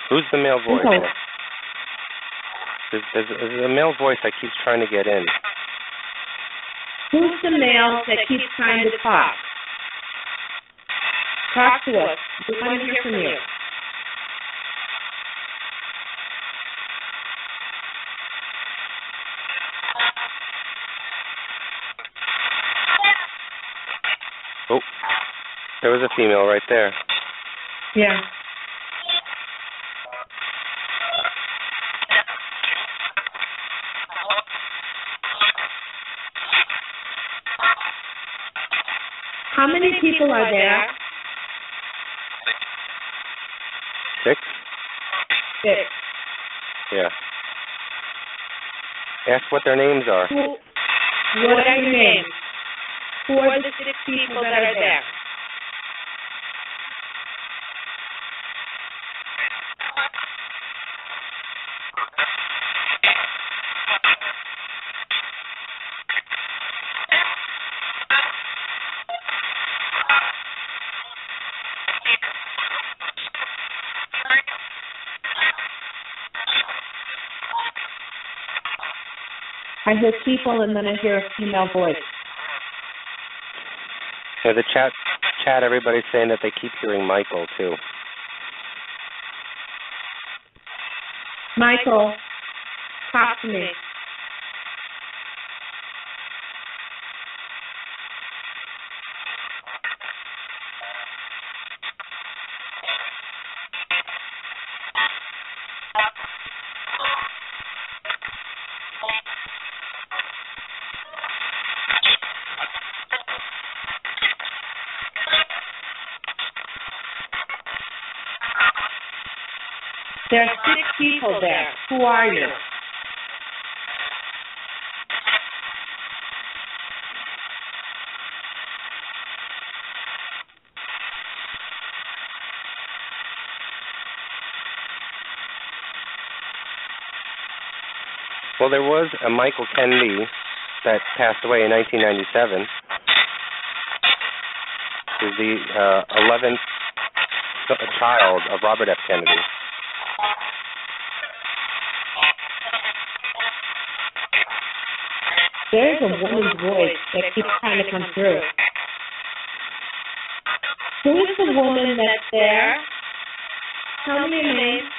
Who's the male voice? Okay. There's a male voice that keeps trying to get in. Who's the male that keeps trying to talk? Talk to us. We want to hear from you. Oh, there was a female right there. Yeah. How many people are there? 6? 6. Yeah. Ask what their names are. What are your names? Who are the 6 people that are there? I hear people and then I hear a female voice. Yeah, the chat, everybody's saying that they keep hearing Michael, too. Michael, talk to me. There are 6 people there. Who are you? Well, there was a Michael Kennedy that passed away in 1997. He was the 11th child of Robert F. Kennedy. There's a woman's voice that keeps trying to come through. Who is the woman that's there? Tell me your name.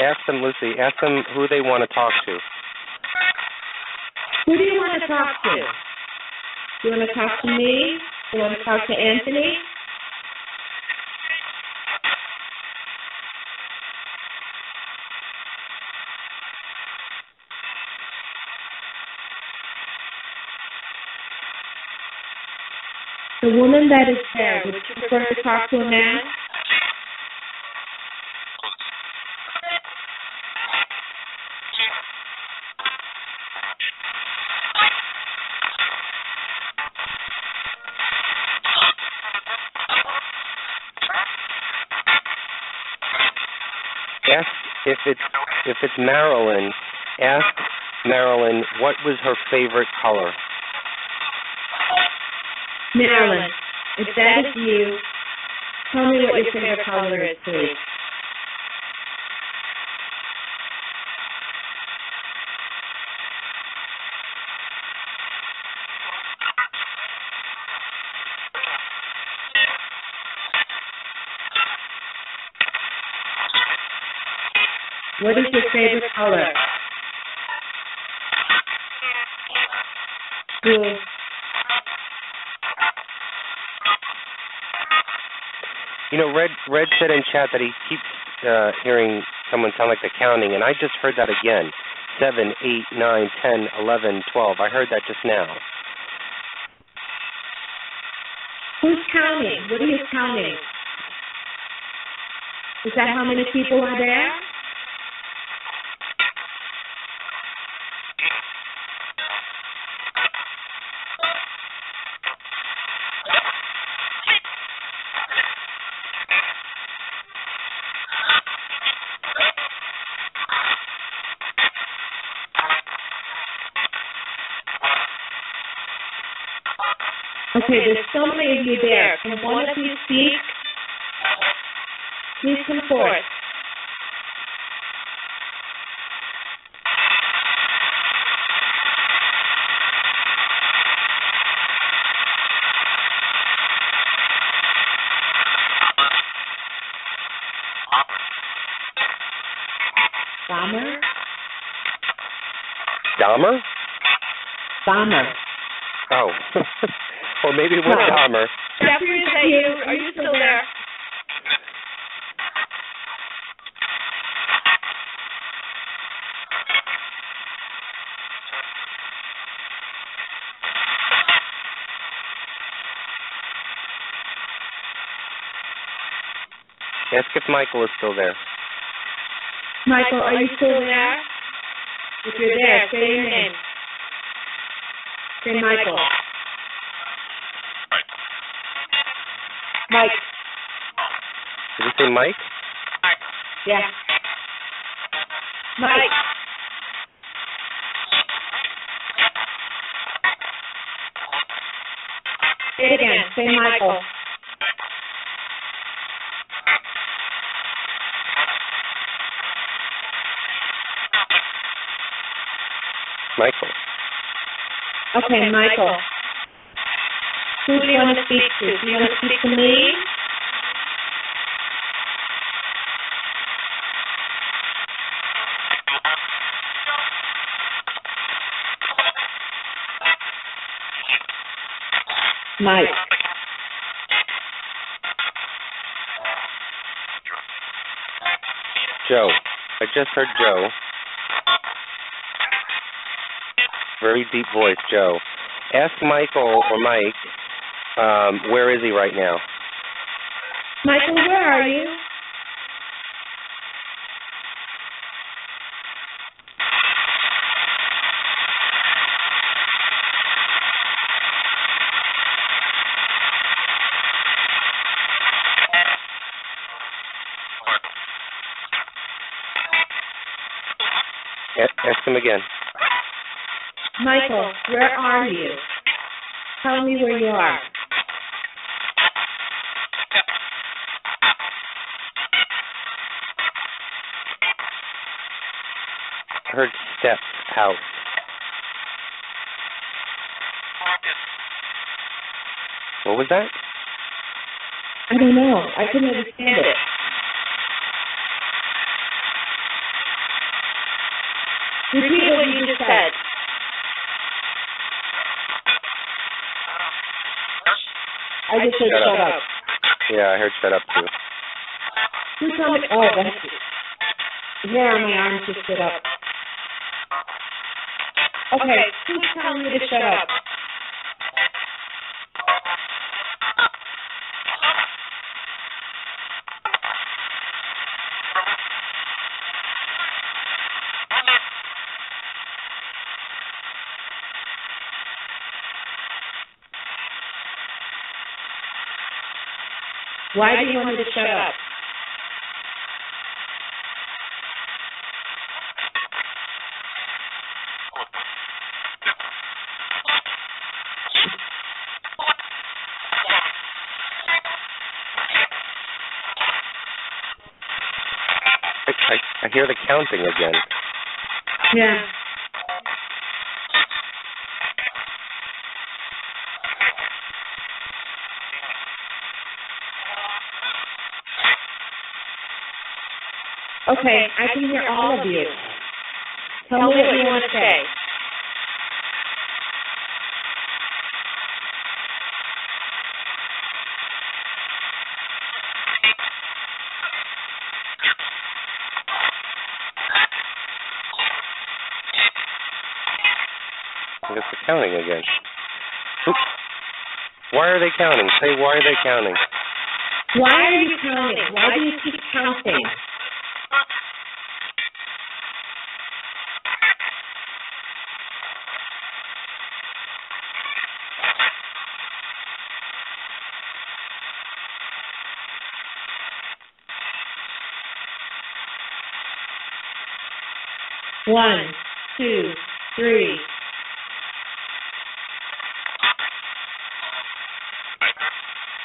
Ask them, Lucy. Ask them who they want to talk to. Who do you want to talk to? Do you want to talk to me? Do you want to talk to Anthony? The woman that is there, would you prefer to talk to a man? If it's Marilyn, ask Marilyn what was her favorite color. Marilyn, if that is you, tell me what your favorite color is, please. What is your favorite color? Blue. You know, Red said in chat that he keeps hearing someone sound like they're counting, and I just heard that again. 7, 8, 9, 10, 11, 12. I heard that just now. Who's counting? What are you counting? Is that how many people are there? Okay, there's so many of you there. Can one of you speak? Please come forth. Bomber? Dahmer? Bomber. Oh. Or maybe it was Dahmer. Jeffrey, is that you? Are you still there? Ask if Michael is still there. Michael, are you still there? If you're there, say your name. Say Michael. Mike. Did you say Mike? Yeah. Mike. Say it again. Say Michael. Michael. Okay, Michael. Who do you want to speak to? Do you want to speak to me? Mike. Joe. I just heard Joe. Very deep voice, Joe. Ask Michael or Mike, where is he right now? Michael, where are you? Ask him again. Michael, where are you? Tell me where you are. I heard steps out. What was that? I don't know. I couldn't understand it. Repeat what you just said. I just said shut up. Yeah, I heard shut up too. Who told me? Oh, that's hair on my arm just stood up. Okay, who's telling me to shut up? Why do you want me to shut up? I hear the counting again. Yeah. Okay, I can hear all of you. Tell me what you want to say. I guess they're counting again. Oops. Why are they counting? Say, why are they counting? Why are you counting? Why do you keep counting? One, two, three.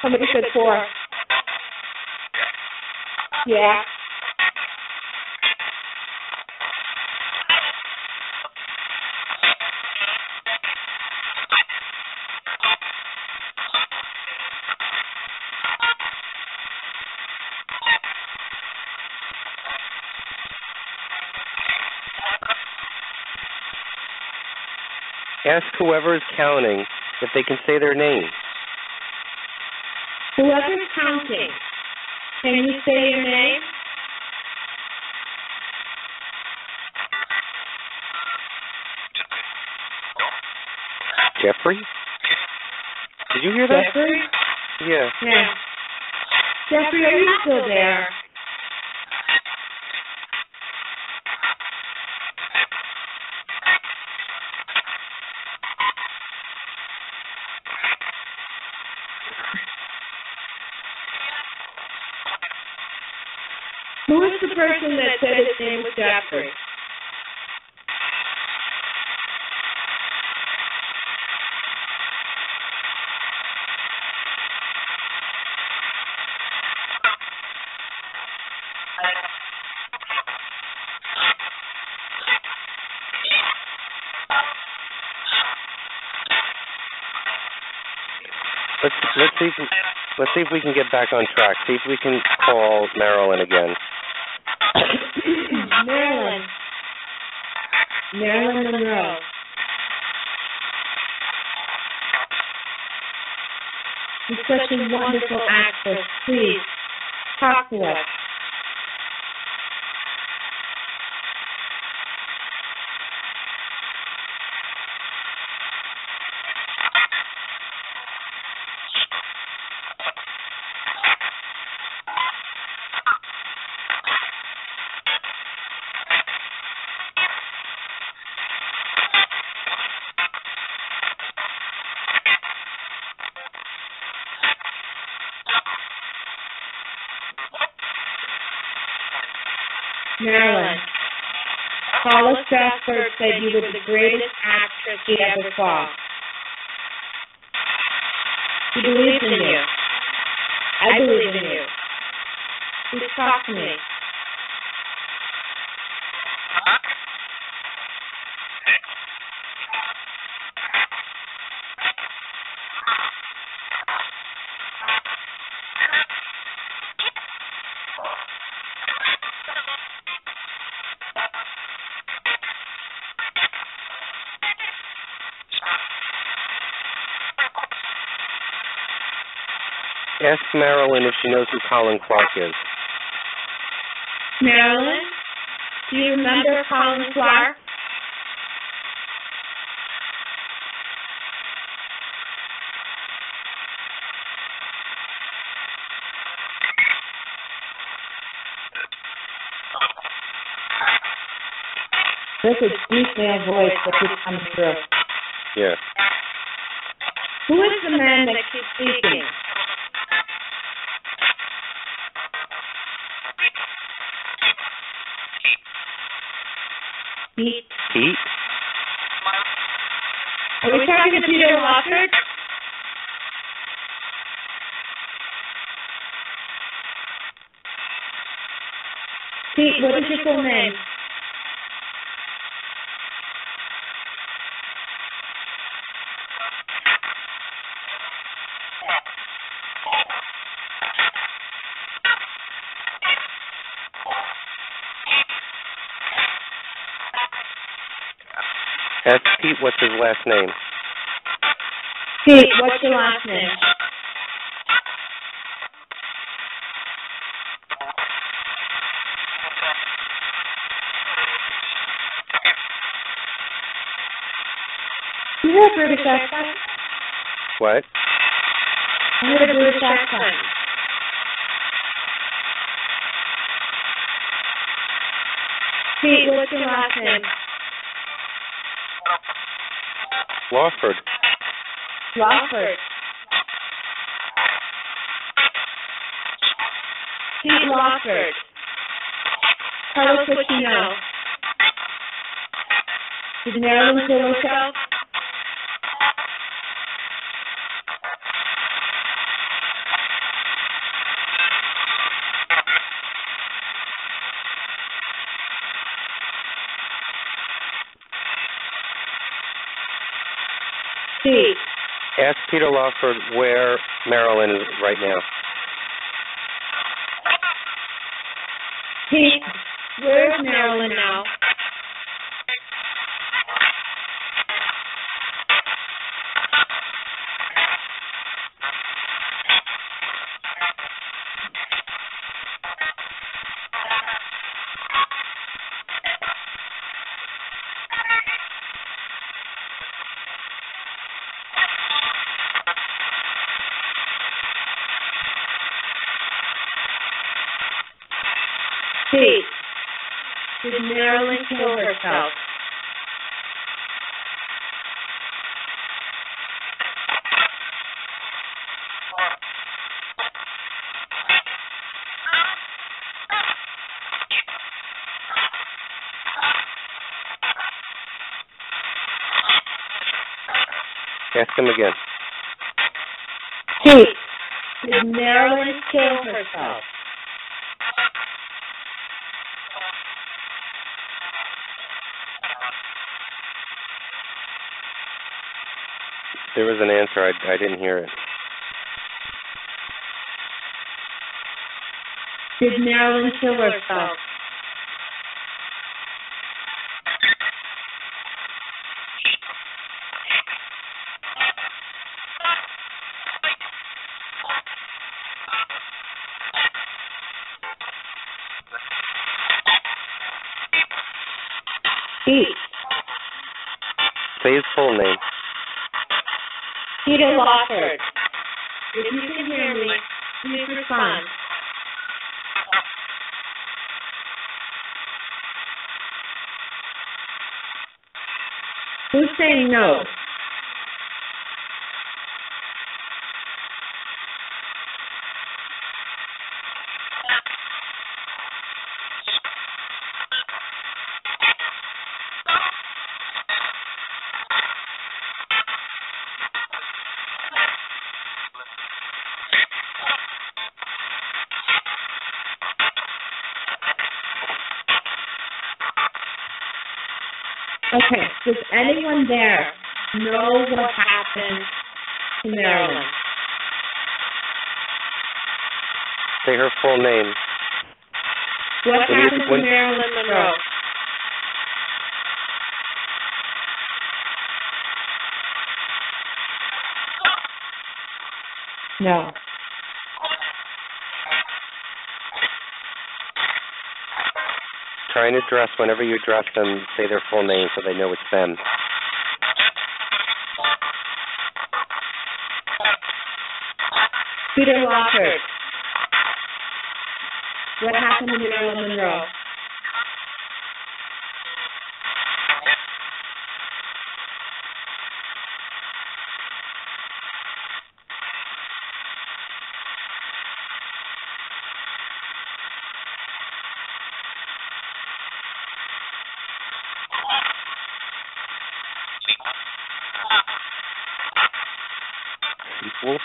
Somebody said 4. Yeah. Ask whoever is counting if they can say their name. Whoever's counting, can you say your name? Jeffrey? Did you hear that? Jeffrey? Yeah. Yeah. Jeffrey, are you still there? Who is the person that said his name was Jeffrey? Let's see if we can get back on track. See if we can call Marilyn again. Marilyn Monroe. You're such a wonderful actress. Please, talk to us. Marilyn, Paula Strasberg said you were the greatest actress she ever saw. She believes in you. I believe in you. Please talk to me. Ask Marilyn if she knows who Colin Clark is. Marilyn, do you remember Colin Clark? There's a deep male voice that keeps coming through. Yeah. Who is the man that keeps speaking? Pete. Pete? Are we talking to Peter Lawford? Pete, what is your full name? Ask Pete what's his last name. Pete, what's your last name? Do you have a British accent? What? I heard a British accent. Pete, what's your last name? Lawford. Lawford. Pete Lawford. Tell us what you know. Did Marilyn kill herself? Pete. Ask Peter Lawford where Marilyn is right now. Pete, where's Marilyn now? Pete, did Marilyn kill herself? Ask him again. Pete, did Marilyn kill herself? There was an answer. I didn't hear it. Did Marilyn kill herself? Pete. Say his full name. Peter Lawford. If you can hear me, please respond. Who's saying no? Okay, does anyone there know what happened to Marilyn? Say her full name. What happened to Marilyn Monroe? No. Trying to address, whenever you address them, say their full name so they know it's them. Peter Lawford. What happened to Marilyn Monroe? Sequel?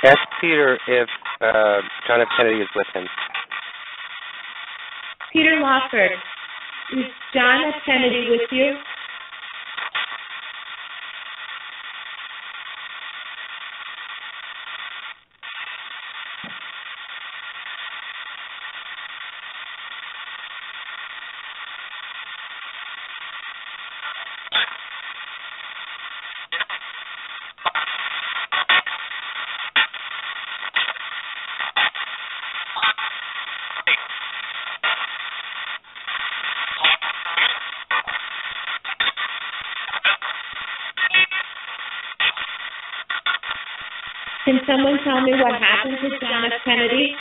Ask Peter if John F. Kennedy is with him. Peter Lawford, is John F. Kennedy with you? Can someone tell me what happened to John F. Kennedy?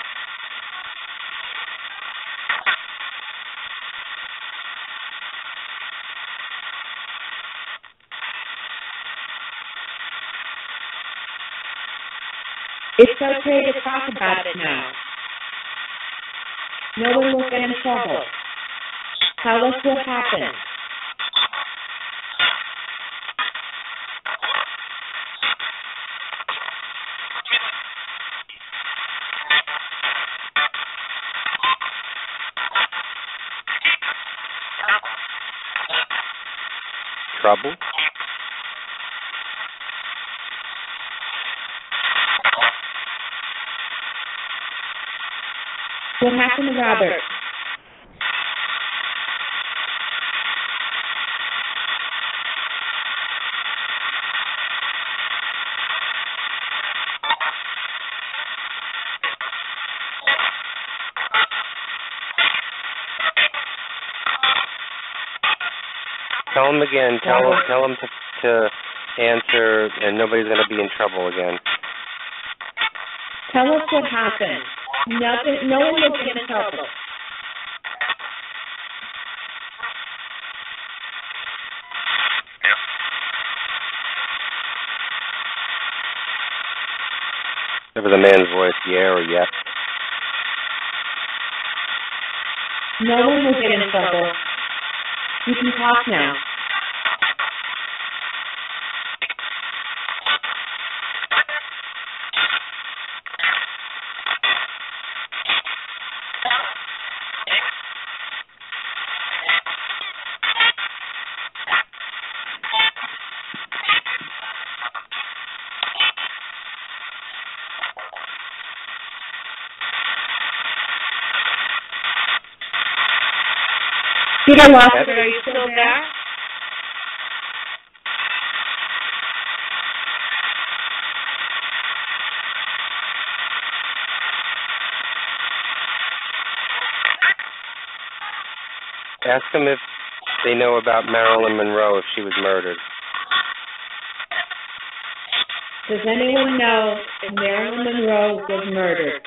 It's okay to talk about it now. No one will get in trouble. Tell us what happened. Trouble? What happened to Robert? Tell him again. Tell him to answer, and nobody's going to be in trouble again. Tell us what happened. No one will get in trouble. There was a man's voice, yeah or yes. No one will get in trouble. You can talk now. Peter Lawford, are you still there? Ask them if they know about Marilyn Monroe, if she was murdered. Does anyone know if Marilyn Monroe was murdered?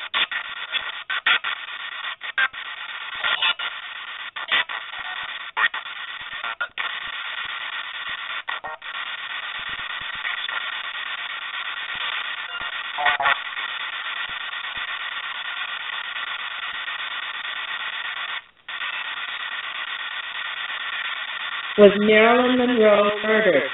Was Marilyn Monroe murdered?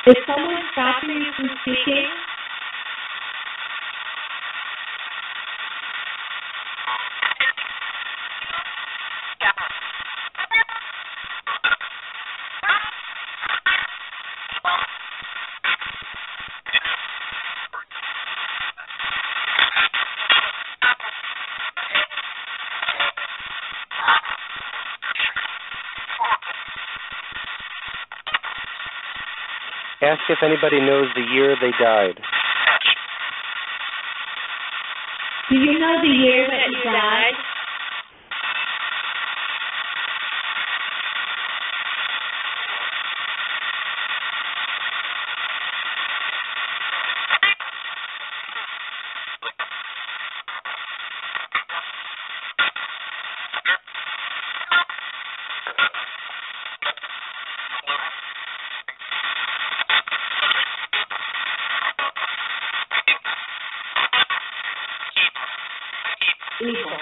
Is someone stopping you from speaking? Ask if anybody knows the year they died. Do you know the year that you died? Evil.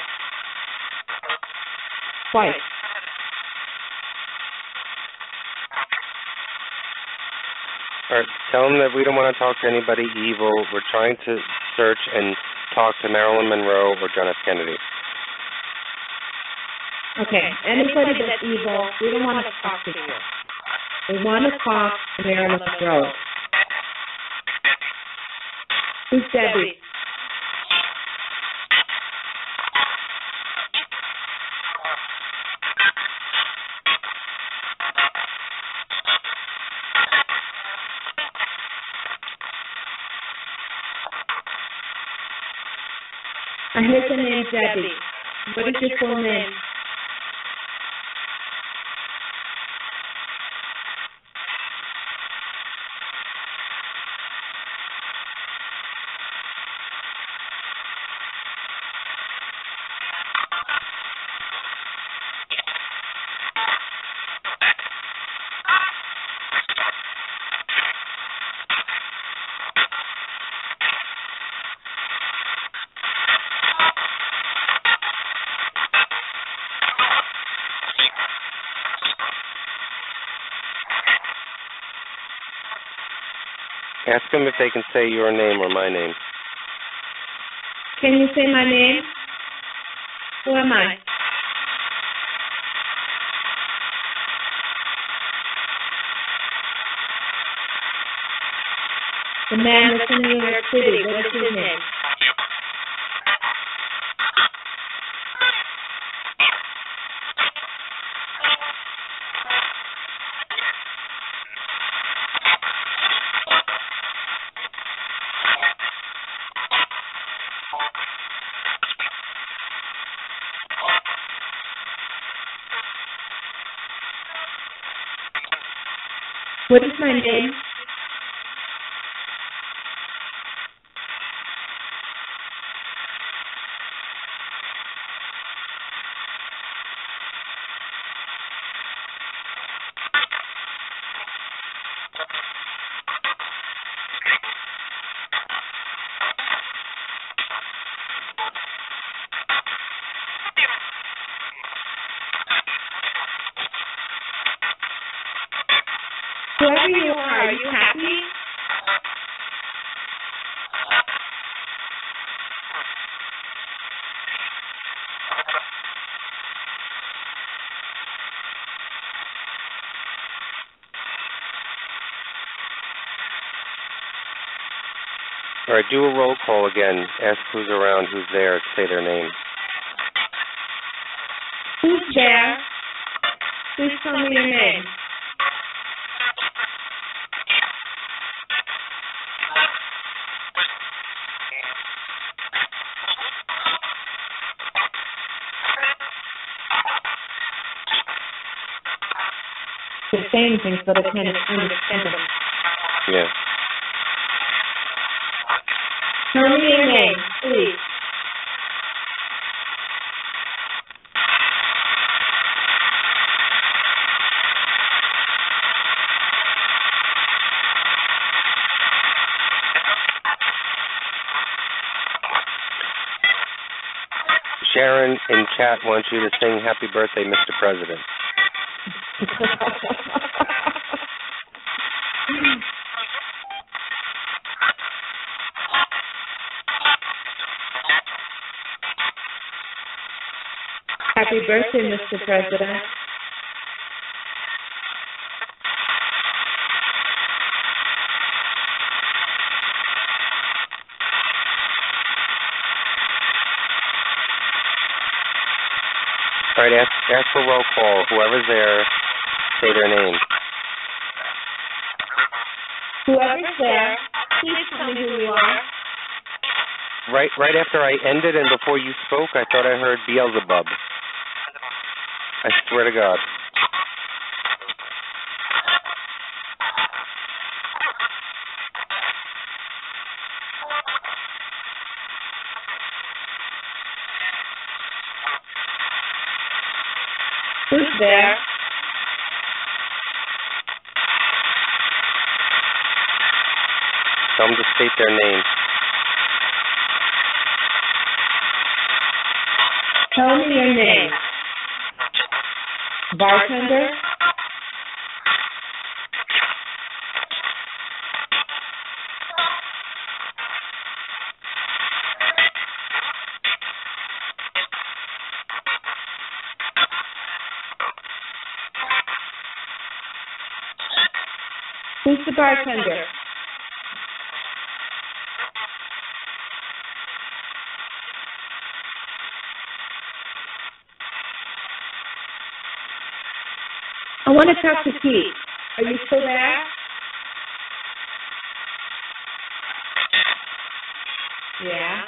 Twice. All right, tell them that we don't want to talk to anybody evil. We're trying to search and talk to Marilyn Monroe or John F. Kennedy. Okay, anybody that's evil, we don't want to talk to you. We want to talk to Marilyn Monroe. Who's Debbie? I heard the name Debbie. What is your full name? Ask them if they can say your name or my name. Can you say my name? Who am I? The man that's in New York City. What is his name? What is my name? Whoever you are you happy? All right, do a roll call again. Ask who's around, who's there, say their name. Who's there? Please tell me your name. They're saying things, but I can't understand them. Yeah. Tell me your name, please. Sharon in chat wants you to sing Happy Birthday, Mr. President. Happy birthday, Mr. President. All right, ask for roll call. Whoever's there, say their name. Whoever's there, please tell me who you are. Right after I ended and before you spoke, I thought I heard Beelzebub. I swear to God. Who's there? Tell them to state their name. Tell me your name. Bartender? Who's the bartender? I want to talk to Pete. Are you still there? Yeah.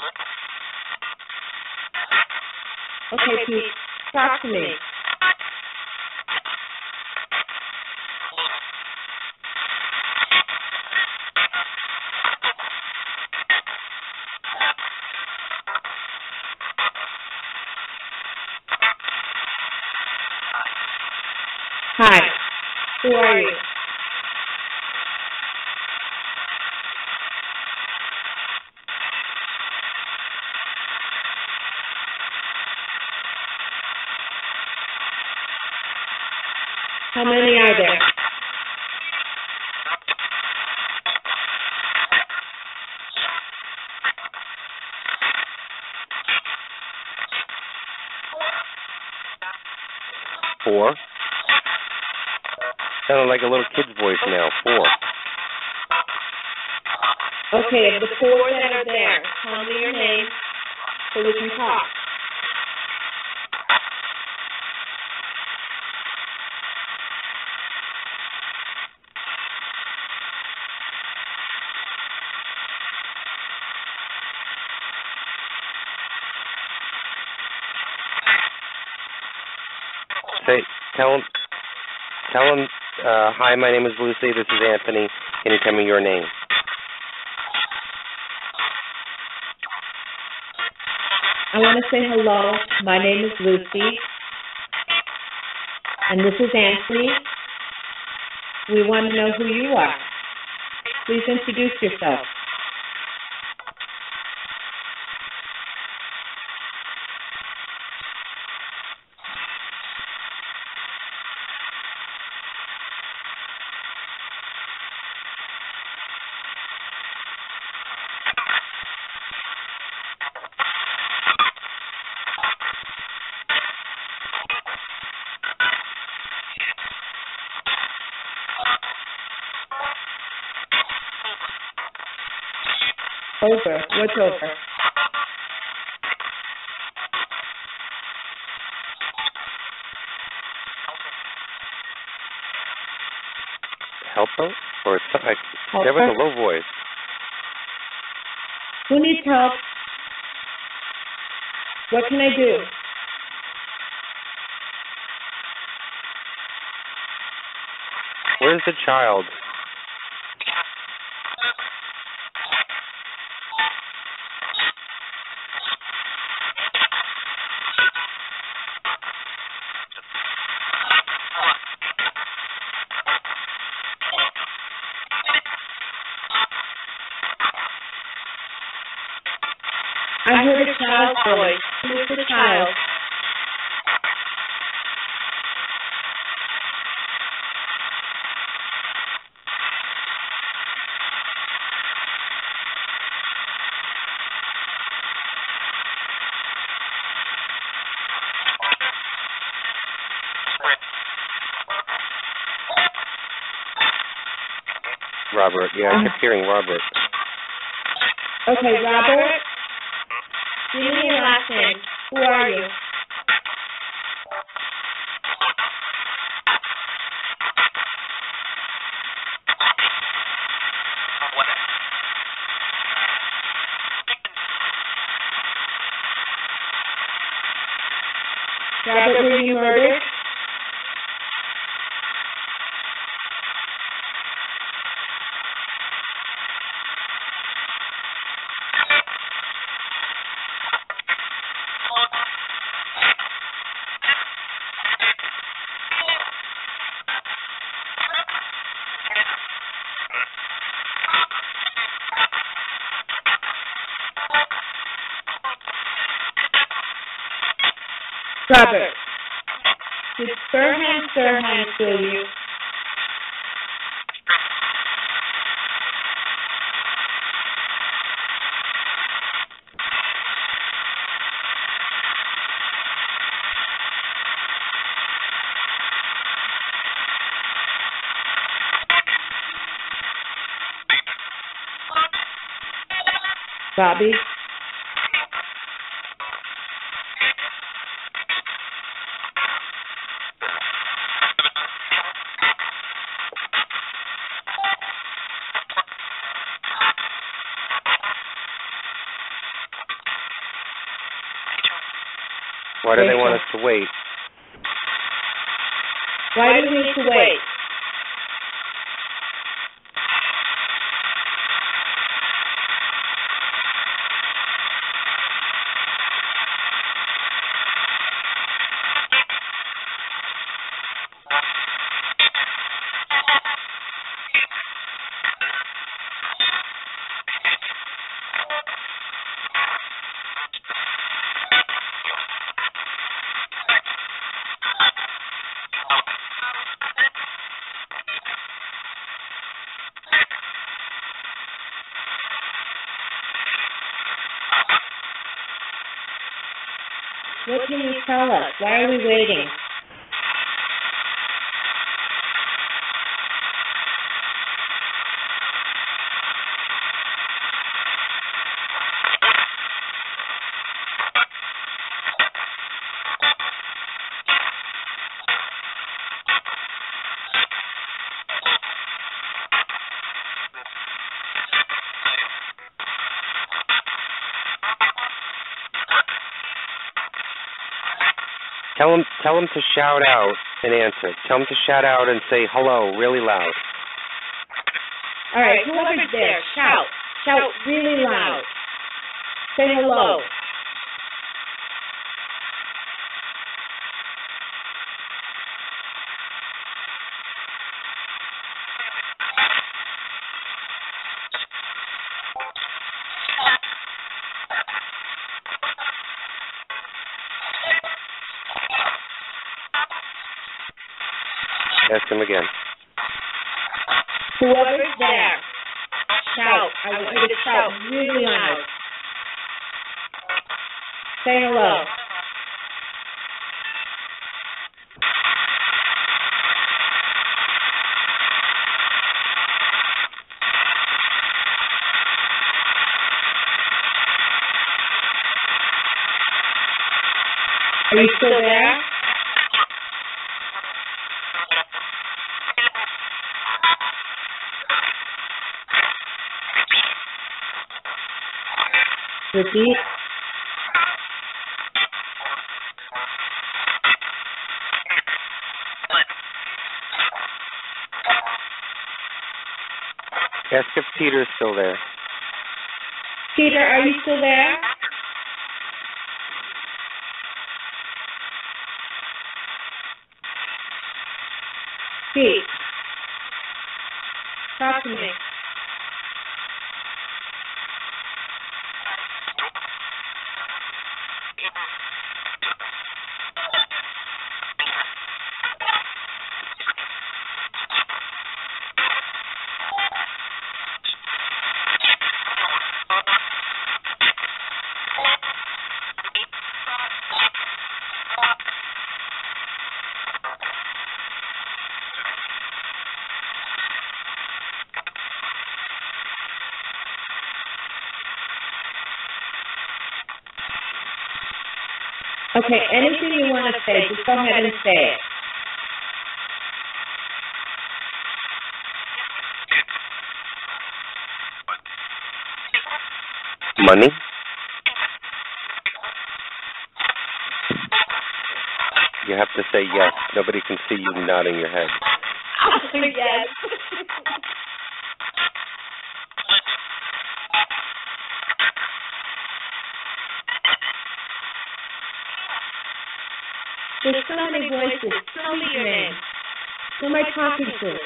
Okay, Pete, talk to me. Hi, who are you? How many are there? Four. Sounded like a little kid's voice now. Four. Okay, of the four that are there, tell me your name so we can talk. Say, tell him, hi, my name is Luci, this is Anthony. Can you tell me your name? I want to say hello. My name is Luci, and this is Anthony. We want to know who you are. Please introduce yourself. Over. What's over? Help her? Or Help there was her? a low voice. Who needs help? What can I do? Where's the child? I heard a child's voice. Who is the child? Robert. Yeah, I kept hearing Robert. Okay, Robert. Give me your last name. Who are you? Robert, were you murdered? Robert, did Sirhan kill you? Bobby? Why do they want us to wait? Why do we need to wait? What can you tell us? Why are we waiting? Tell them to shout out and answer. Tell them to shout out and say hello really loud. All right, whoever's there, shout. Shout really loud. Say hello. Ask him again. Whoever's there, shout. I want you to shout really loud. Say hello. Are you still there? Repeat. Ask if Peter's still there. Peter, are you still there? Pete, talk to me. Okay, anything you want to say, just go ahead and say it. Money? You have to say yes. Nobody can see you nodding your head. Yes. There's so many voices. Tell me your name. Who am I talking to?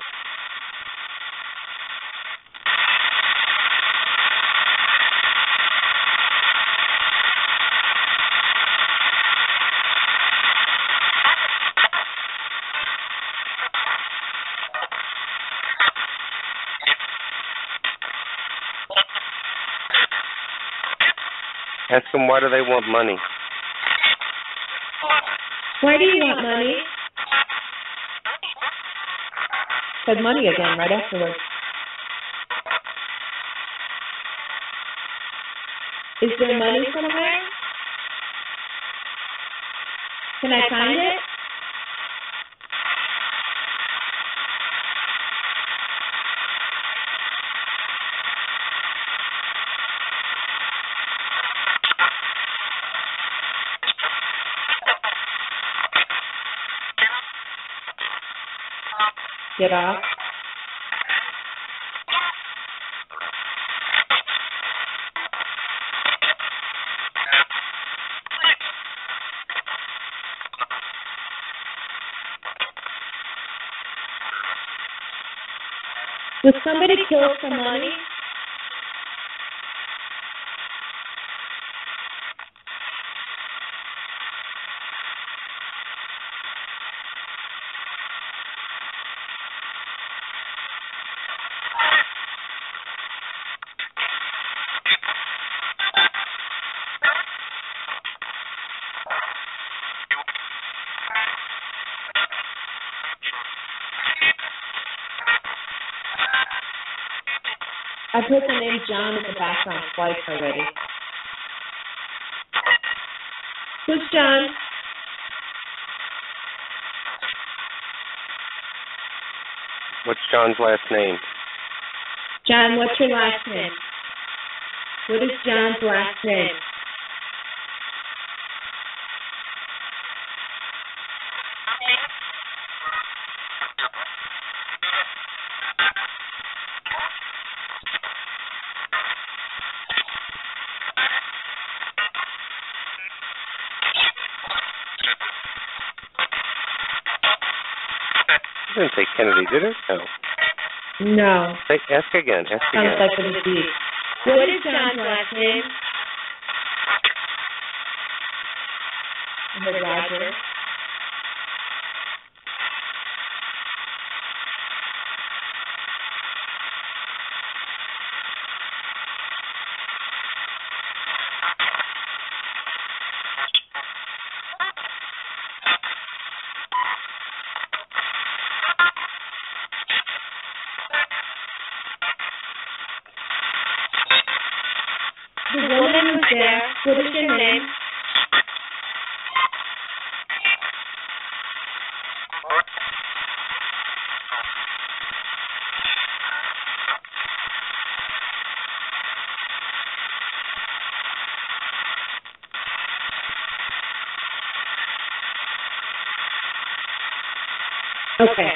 Ask them why do they want money. Why do you want money? Said money again right afterwards. Is there money somewhere? Can I find it? Get off. Was somebody killed for money? I put the name John in the background twice already. Who's John? What's John's last name? John, what's your last name? What is John's last name? I didn't say Kennedy, did it? No. No. Ask again. Sounds like it would be. What is John's last name? Roger. The woman was there. What is your name? Okay.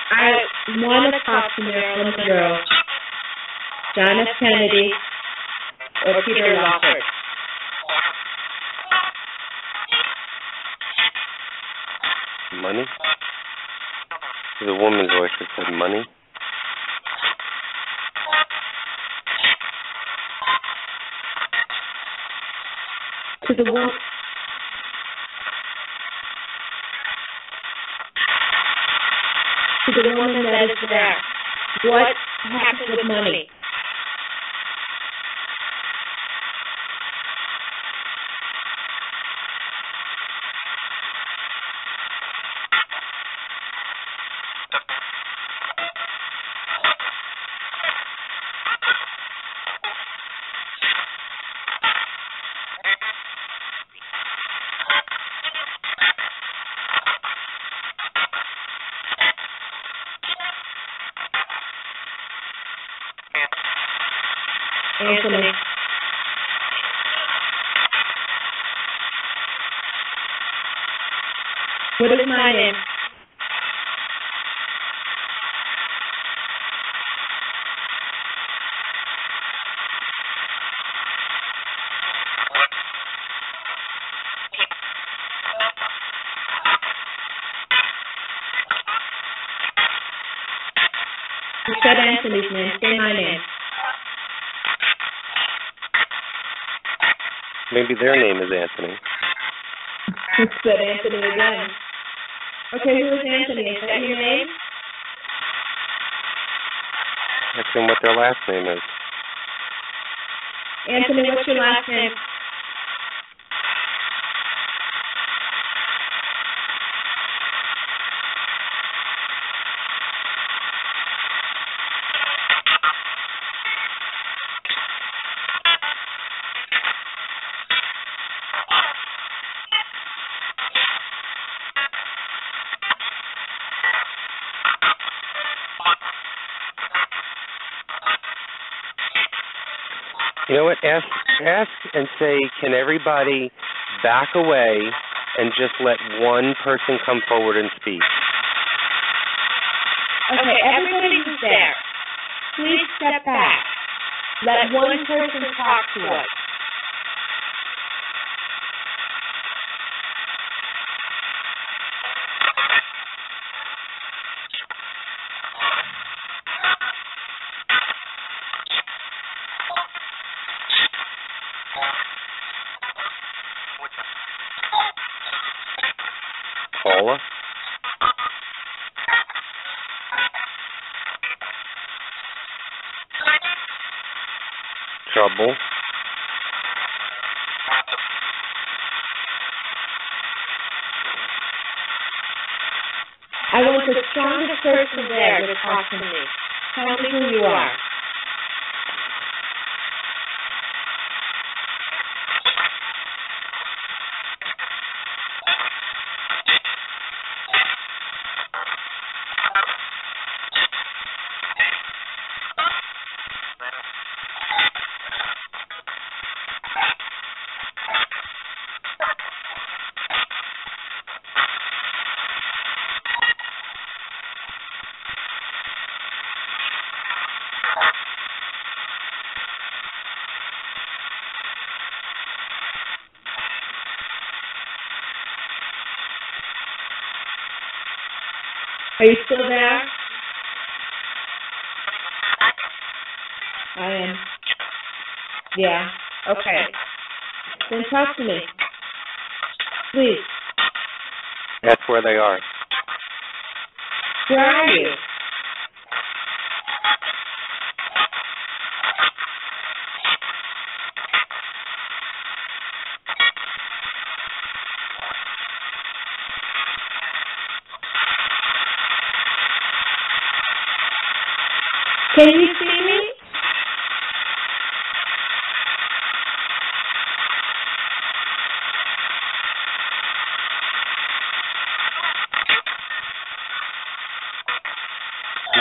I want to talk to Marilyn Monroe, John F. Kennedy, or Peter Lawford. Money? The woman's voice that said money. To the woman. To the woman that is there. What happened with money? Anthony. What is my name? You said Anthony's name. Say my name. Maybe their name is Anthony. You said Anthony again. Okay, who is Anthony? Is that your name? Ask them what their last name is. Anthony, what's your last name? You know what? Ask and say, can everybody back away and just let one person come forward and speak? Okay, everybody who's there, please step back. Let one person talk to us. Paula? Trouble? I want the strongest person there to talk to me. Tell me who you are. Are you still there? I am. Yeah. Okay. Then talk to me. Please. That's where they are. Where are you? Can you see me?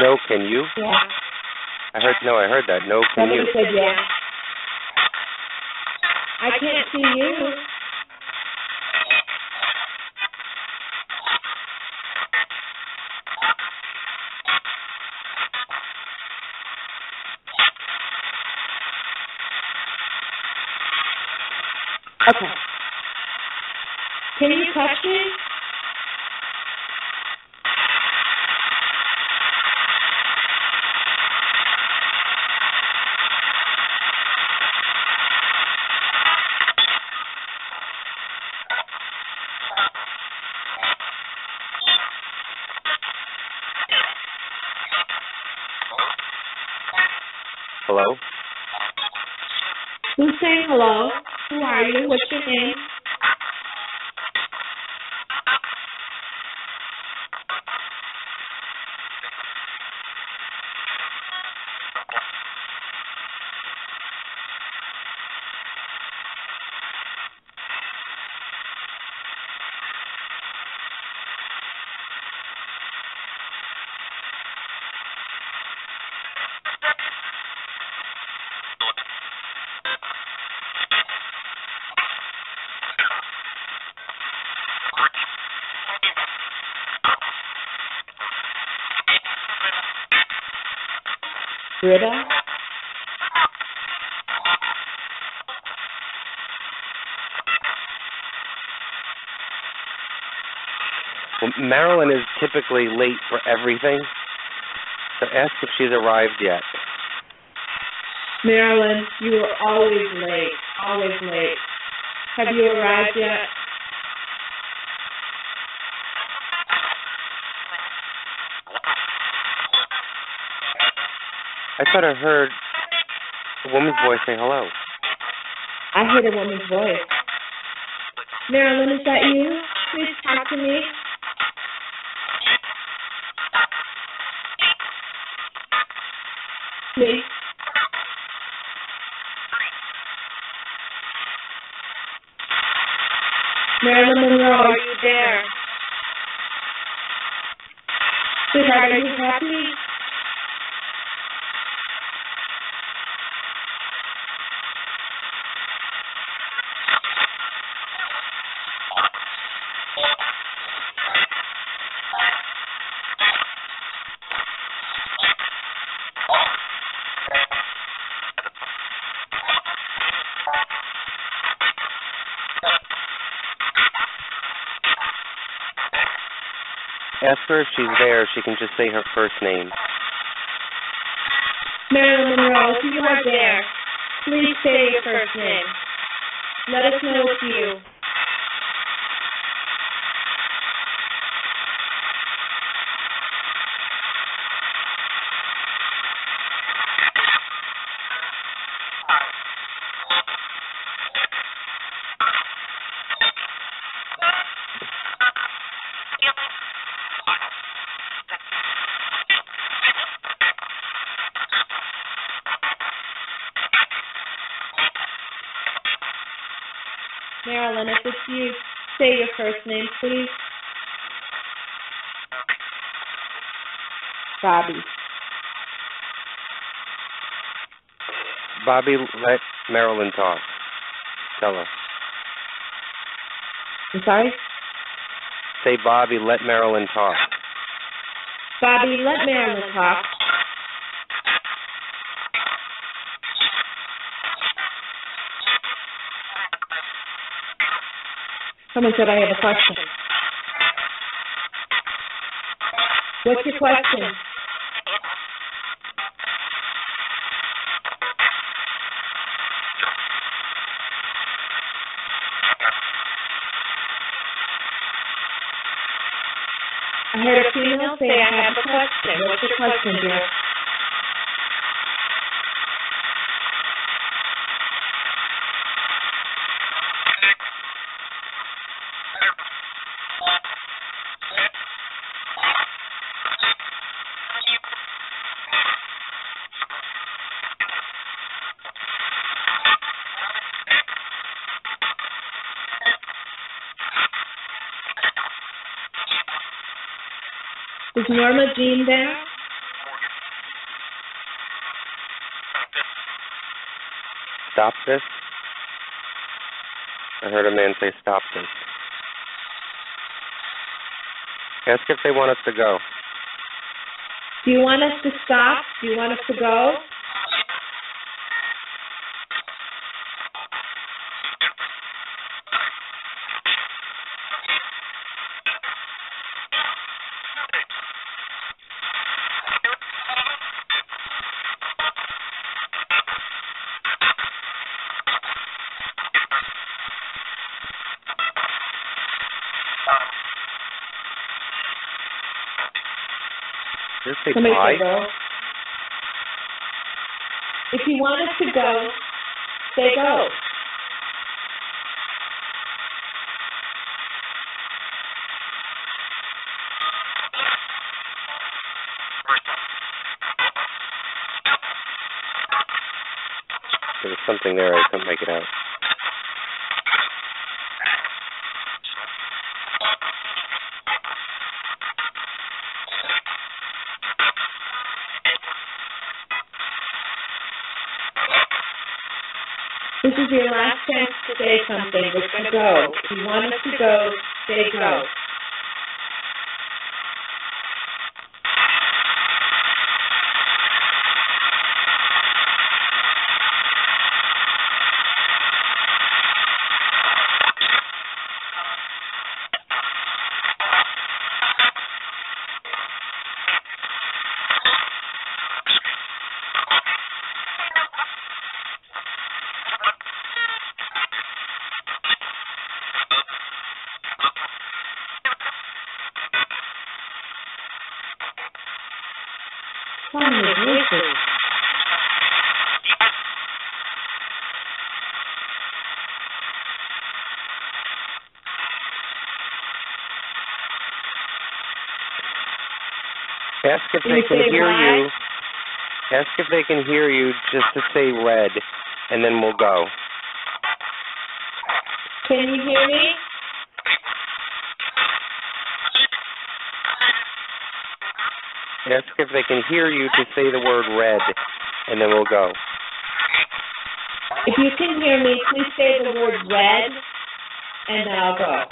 No, can you? Yeah. I heard that. No, can Somebody you? said yeah. I can't see you. Okay. Can you touch me? Hello? Who's saying hello? Who are you? What's your name? Britta? Well, Marilyn is typically late for everything, so ask if she's arrived yet. Marilyn, you were always late. Always late. Have you arrived yet? I thought I heard a woman's voice say hello. I heard a woman's voice. Marilyn, is that you? Please talk to me. Me? Marilyn Monroe, are you there? Sweetheart, are you happy? Ask her if she's there. She can just say her first name. Marilyn Monroe, if you are there, please say your first name. Let us know it's you. Marilyn, if it's you, say your first name, please. Bobby. Bobby, let Marilyn talk. Tell her. I'm sorry? Say, Bobby, let Marilyn talk. Bobby, let Marilyn talk. Someone said I have a question. What's your question? I heard a female say I have a question. What's your question, dear? Is Norma Jean there? Stop this? I heard a man say stop this. Ask if they want us to go. Do you want us to stop? Do you want us to go? Just say Somebody bye. say go. If you want us to go, say go. There was something there. I couldn't make it out. This is your last chance to say something. We're going to go. If you want us to go, say go. Ask if they can hear you. Ask if they can hear you just to say red, and then we'll go. Can you hear me? Ask if they can hear you to say the word red, and then we'll go. If you can hear me, please say the word red, and then I'll go.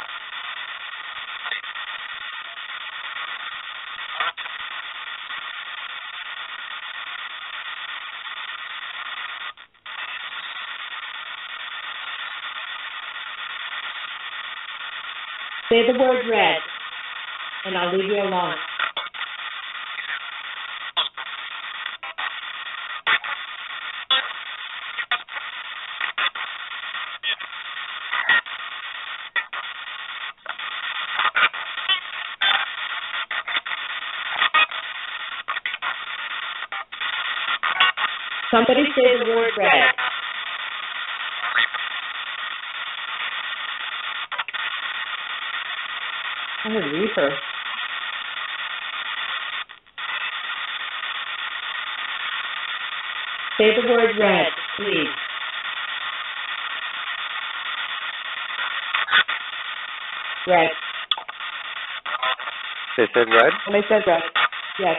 Say the word red. and I'll leave you alone. Somebody say the word red. I heard reaper. Say the word red, please. Red. They said red? They said red. Yes.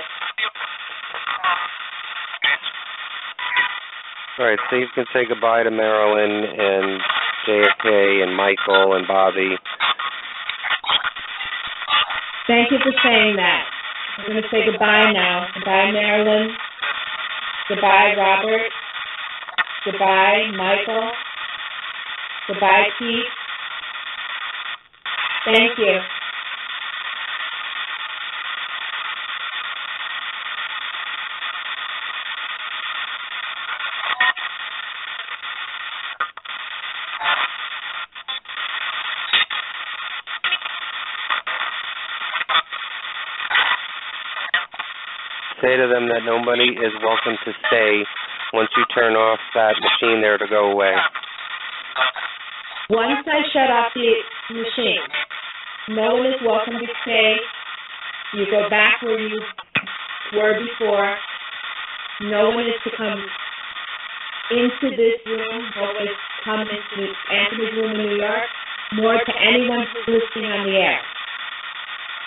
All right, so you can say goodbye to Marilyn and JFK and Michael and Bobby. Thank you for saying that. I'm going to say goodbye now. Goodbye, Marilyn. Goodbye, Robert. Goodbye, Michael. Goodbye, Pete. Thank you. Say to them that nobody is welcome to stay once you turn off that machine there to go away. Once I shut off the machine, no one is welcome to stay. You go back where you were before. No one is to come into this room, no one is to come into Anthony's room in New York, nor to anyone who's listening on the air.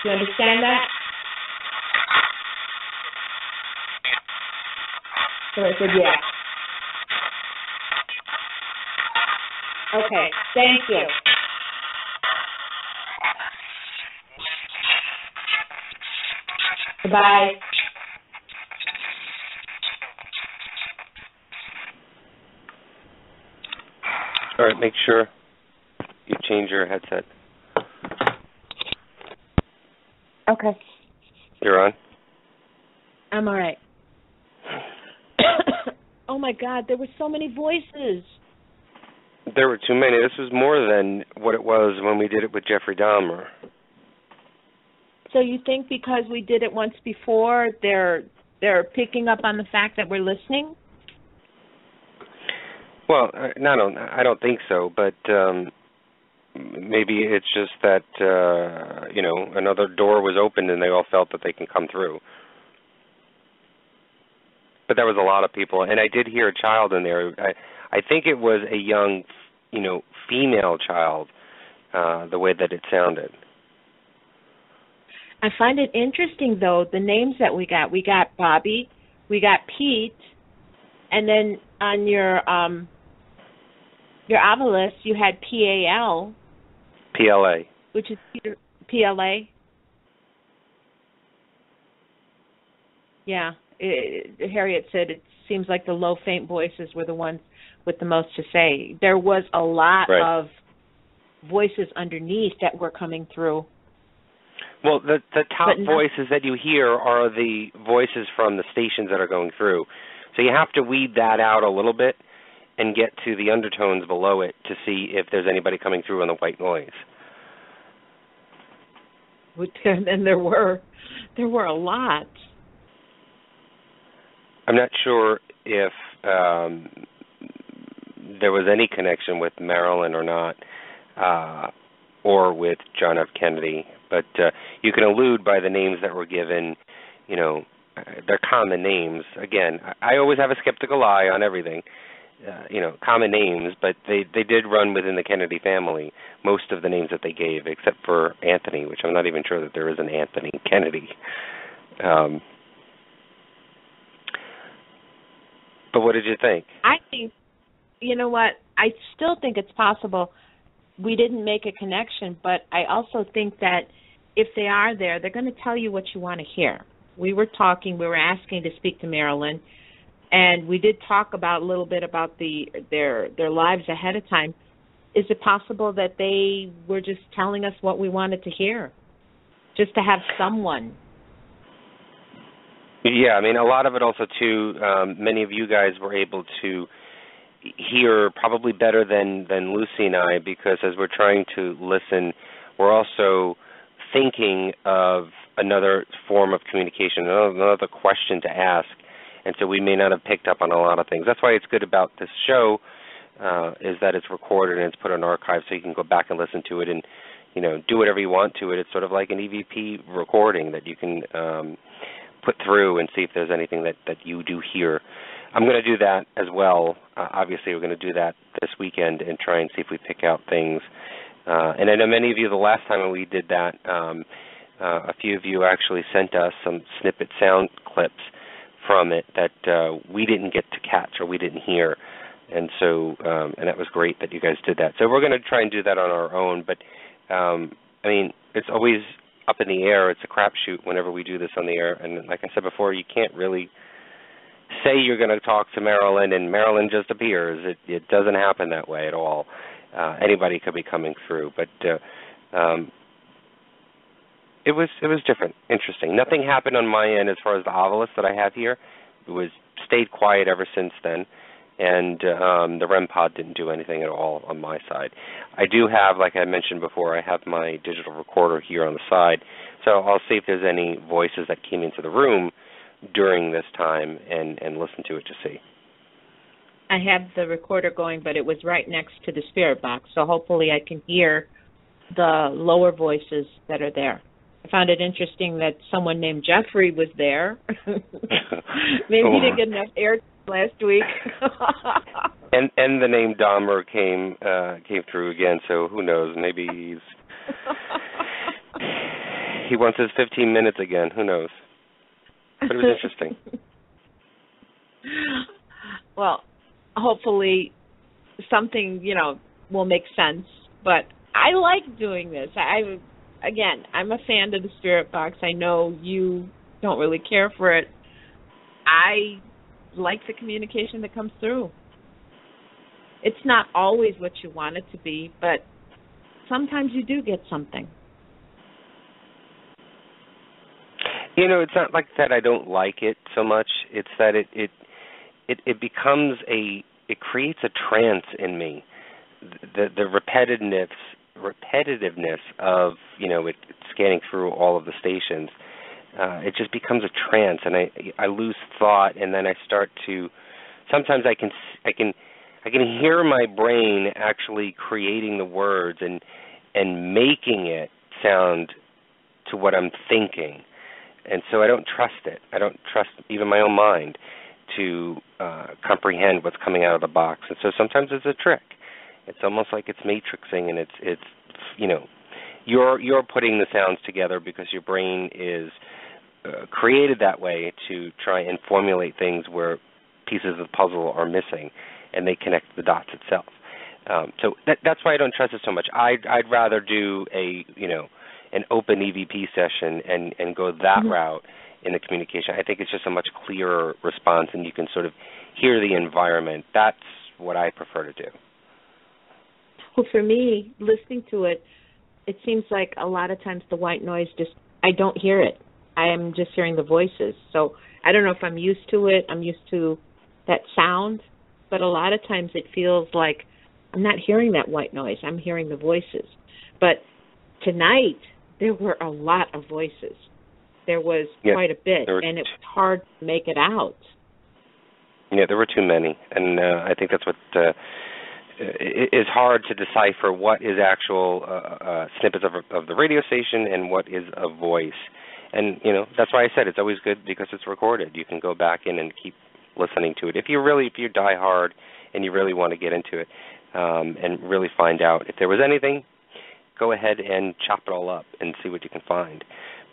Do you understand that? So I said, yeah. Okay, thank you. Goodbye. All right, make sure you change your headset. Okay. You're on? I'm all right. Oh, my God, there were so many voices. There were too many. This was more than what it was when we did it with Jeffrey Dahmer. So you think because we did it once before, they're picking up on the fact that we're listening? Well, I don't think so, but maybe it's just that, another door was opened and they all felt that they can come through. But there was a lot of people, and I did hear a child in there. I think it was a young, female child, the way that it sounded. I find it interesting, though, the names that we got. We got Bobby, we got Pete, and then on your obelisk you had PAL. PLA. Which is Peter, PLA. Yeah. Harriet said it seems like the low, faint voices were the ones with the most to say. There was a lot of voices underneath that were coming through. Well, the top voices that you hear are the voices from the stations that are going through. So you have to weed that out a little bit and get to the undertones below it to see if there's anybody coming through on the white noise. And there were a lot. I'm not sure if there was any connection with Marilyn or not, or with John F. Kennedy, but you can allude by the names that were given, they're common names. Again, I always have a skeptical eye on everything, common names, but they did run within the Kennedy family, most of the names that they gave, except for Anthony, which I'm not even sure that there is an Anthony Kennedy. But what did you think? I think, you know what, I still think it's possible we didn't make a connection, but I also think that if they are there, they're going to tell you what you want to hear. We were asking to speak to Marilyn, and we did talk about a little bit about their lives ahead of time. Is it possible that they were just telling us what we wanted to hear? just to have someone. Yeah, I mean, a lot of it also, too, many of you guys were able to hear probably better than Luci and I, because as we're trying to listen, we're also thinking of another form of communication, another question to ask, and so we may not have picked up on a lot of things. That's why it's good about this show, is that it's recorded and it's put on archive, so you can go back and listen to it and, you know, do whatever you want to it. It's sort of like an EVP recording that you can put through and see if there's anything that you do hear. I'm going to do that as well. Obviously, we're going to do that this weekend and try and see if we pick out things. And I know many of you, the last time we did that, a few of you actually sent us some snippet sound clips from it that we didn't get to catch or we didn't hear. And so, and that was great that you guys did that. So we're going to try and do that on our own. But, I mean, it's always up in the air. It's a crapshoot whenever we do this on the air. And like I said before, you can't really say you're going to talk to Marilyn and Marilyn just appears. It doesn't happen that way at all. Anybody could be coming through, but it was different, interesting. Nothing happened on my end as far as the obelisk that I have here. It was stayed quiet ever since then, and the REM pod didn't do anything at all on my side. I do have, like I mentioned before, I have my digital recorder here on the side, so I'll see if there's any voices that came into the room during this time and listen to it to see. I have the recorder going, but it was right next to the spirit box, so hopefully I can hear the lower voices that are there. I found it interesting that someone named Jeffrey was there. Maybe he didn't get enough air last week. and the name Dahmer came through again, so who knows? Maybe he wants his 15 minutes again. Who knows? But it was interesting. Well, hopefully something, will make sense. But I like doing this. I'm a fan of the Spirit Box. I know you don't really care for it. I like the communication that comes through. It's not always what you want it to be, but sometimes you do get something. It's not like that I don't like it so much. It's that it becomes it creates a trance in me. The repetitiveness of it scanning through all of the stations. It just becomes a trance, and I lose thought, and then I start to. Sometimes I can hear my brain actually creating the words and making it sound to what I'm thinking. And so I don't trust it. I don't trust even my own mind to comprehend what's coming out of the box. And so sometimes it's a trick. It's almost like it's matrixing, and it's you're putting the sounds together because your brain is created that way to try and formulate things where pieces of the puzzle are missing, and they connect the dots itself. So that's why I don't trust it so much. I'd rather do an open EVP session and go that route in the communication. I think it's just a much clearer response, and you can sort of hear the environment. That's what I prefer to do. Well, for me, listening to it, it seems like a lot of times the white noise I don't hear it. I am just hearing the voices. So I don't know if I'm used to it. I'm used to that sound, but a lot of times it feels like I'm not hearing that white noise. I'm hearing the voices. But tonight, there were a lot of voices. There was quite a bit, and it was hard to make it out. Yeah, there were too many, and I think that's what is hard to decipher what is actual snippets of the radio station and what is a voice. And, that's why I said it's always good because it's recorded. You can go back in and keep listening to it. If you die hard and you really want to get into it and really find out if there was anything, go ahead and chop it all up and see what you can find.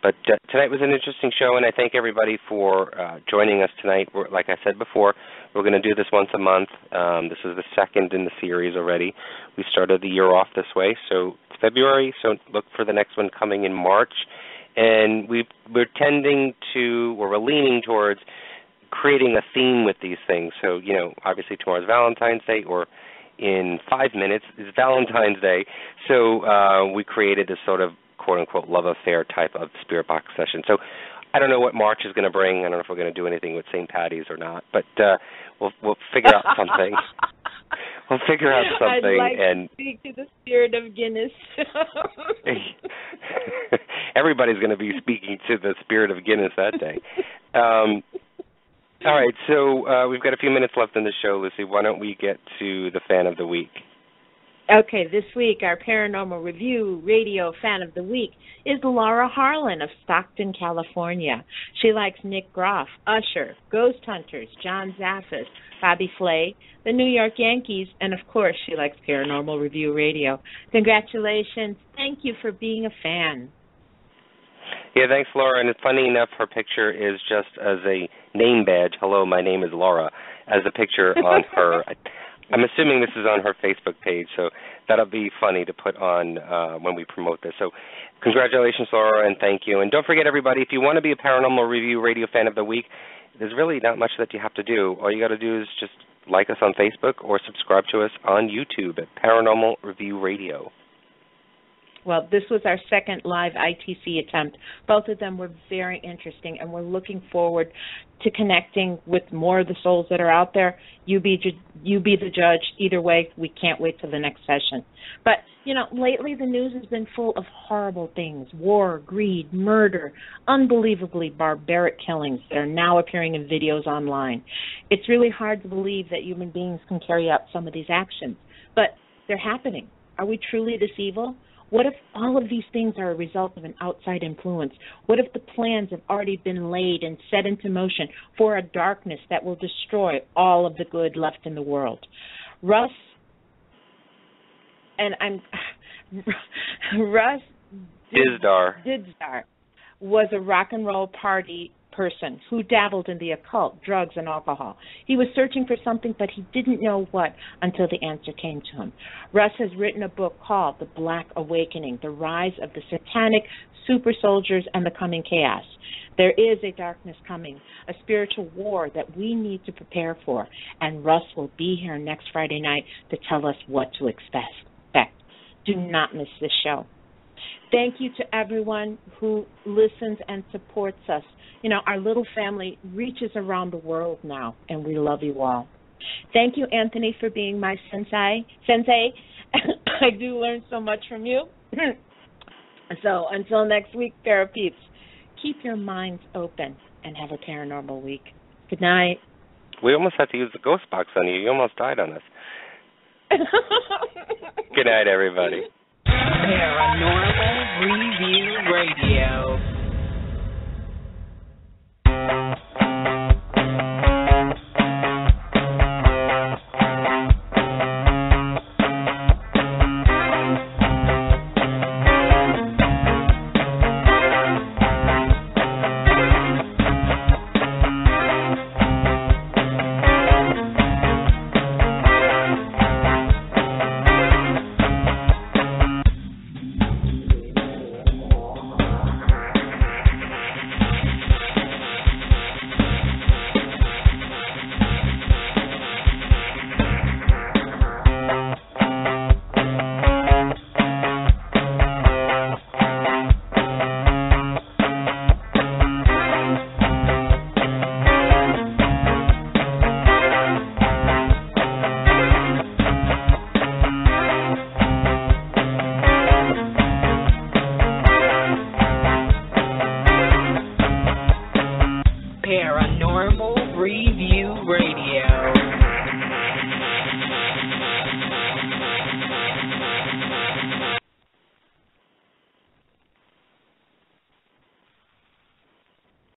But tonight was an interesting show, and I thank everybody for joining us tonight. Like I said before, we're going to do this once a month. This is the second in the series already. We started the year off this way, so it's February, so look for the next one coming in March. And we're leaning towards creating a theme with these things. So, obviously tomorrow's Valentine's Day, or in 5 minutes is Valentine's Day. So we created this sort of quote-unquote love affair type of spirit box session. So I don't know what March is going to bring. I don't know if we're going to do anything with St. Patty's or not, but we'll figure out something. We'll figure out something. I'd like and to speak to the spirit of Guinness. Everybody's going to be speaking to the spirit of Guinness that day. All right, so we've got a few minutes left in the show, Luci. Why don't we get to the Fan of the Week? Okay, this week our Paranormal Review Radio Fan of the Week is Laura Harlan of Stockton, California. She likes Nick Groff, Usher, Ghost Hunters, John Zaffis, Bobby Flay, the New York Yankees, and of course she likes Paranormal Review Radio. Congratulations. Thank you for being a fan. Yeah, thanks, Laura. And funny enough, her picture is just as a name badge. Hello, my name is Laura, as a picture on her. I'm assuming this is on her Facebook page, so that'll be funny to put on when we promote this. So congratulations, Laura, and thank you. And don't forget, everybody, if you want to be a Paranormal Review Radio Fan of the Week, there's really not much that you have to do. All you got to do is just like us on Facebook or subscribe to us on YouTube at Paranormal Review Radio. Well, this was our second live ITC attempt. Both of them were very interesting, and we're looking forward to connecting with more of the souls that are out there. You be the judge. Either way, we can't wait till the next session. But, lately the news has been full of horrible things: war, greed, murder, unbelievably barbaric killings that are now appearing in videos online. It's really hard to believe that human beings can carry out some of these actions, but they're happening. Are we truly this evil? What if all of these things are a result of an outside influence? What if the plans have already been laid and set into motion for a darkness that will destroy all of the good left in the world? Russ Dizdar was a rock and roll party person who dabbled in the occult, drugs, and alcohol. He was searching for something, but he didn't know what until the answer came to him. Russ has written a book called The Black Awakening, The Rise of the Satanic Super Soldiers and the Coming Chaos. There is a darkness coming, a spiritual war that we need to prepare for, and Russ will be here next Friday night to tell us what to expect. Do not miss this show. Thank you to everyone who listens and supports us. Our little family reaches around the world now, and we love you all. Thank you, Anthony, for being my sensei. I do learn so much from you. So until next week, Parapeeps, keep your minds open and have a paranormal week. Good night. We almost had to use the ghost box on you. You almost died on us. Good night, everybody. Paranormal Review Radio.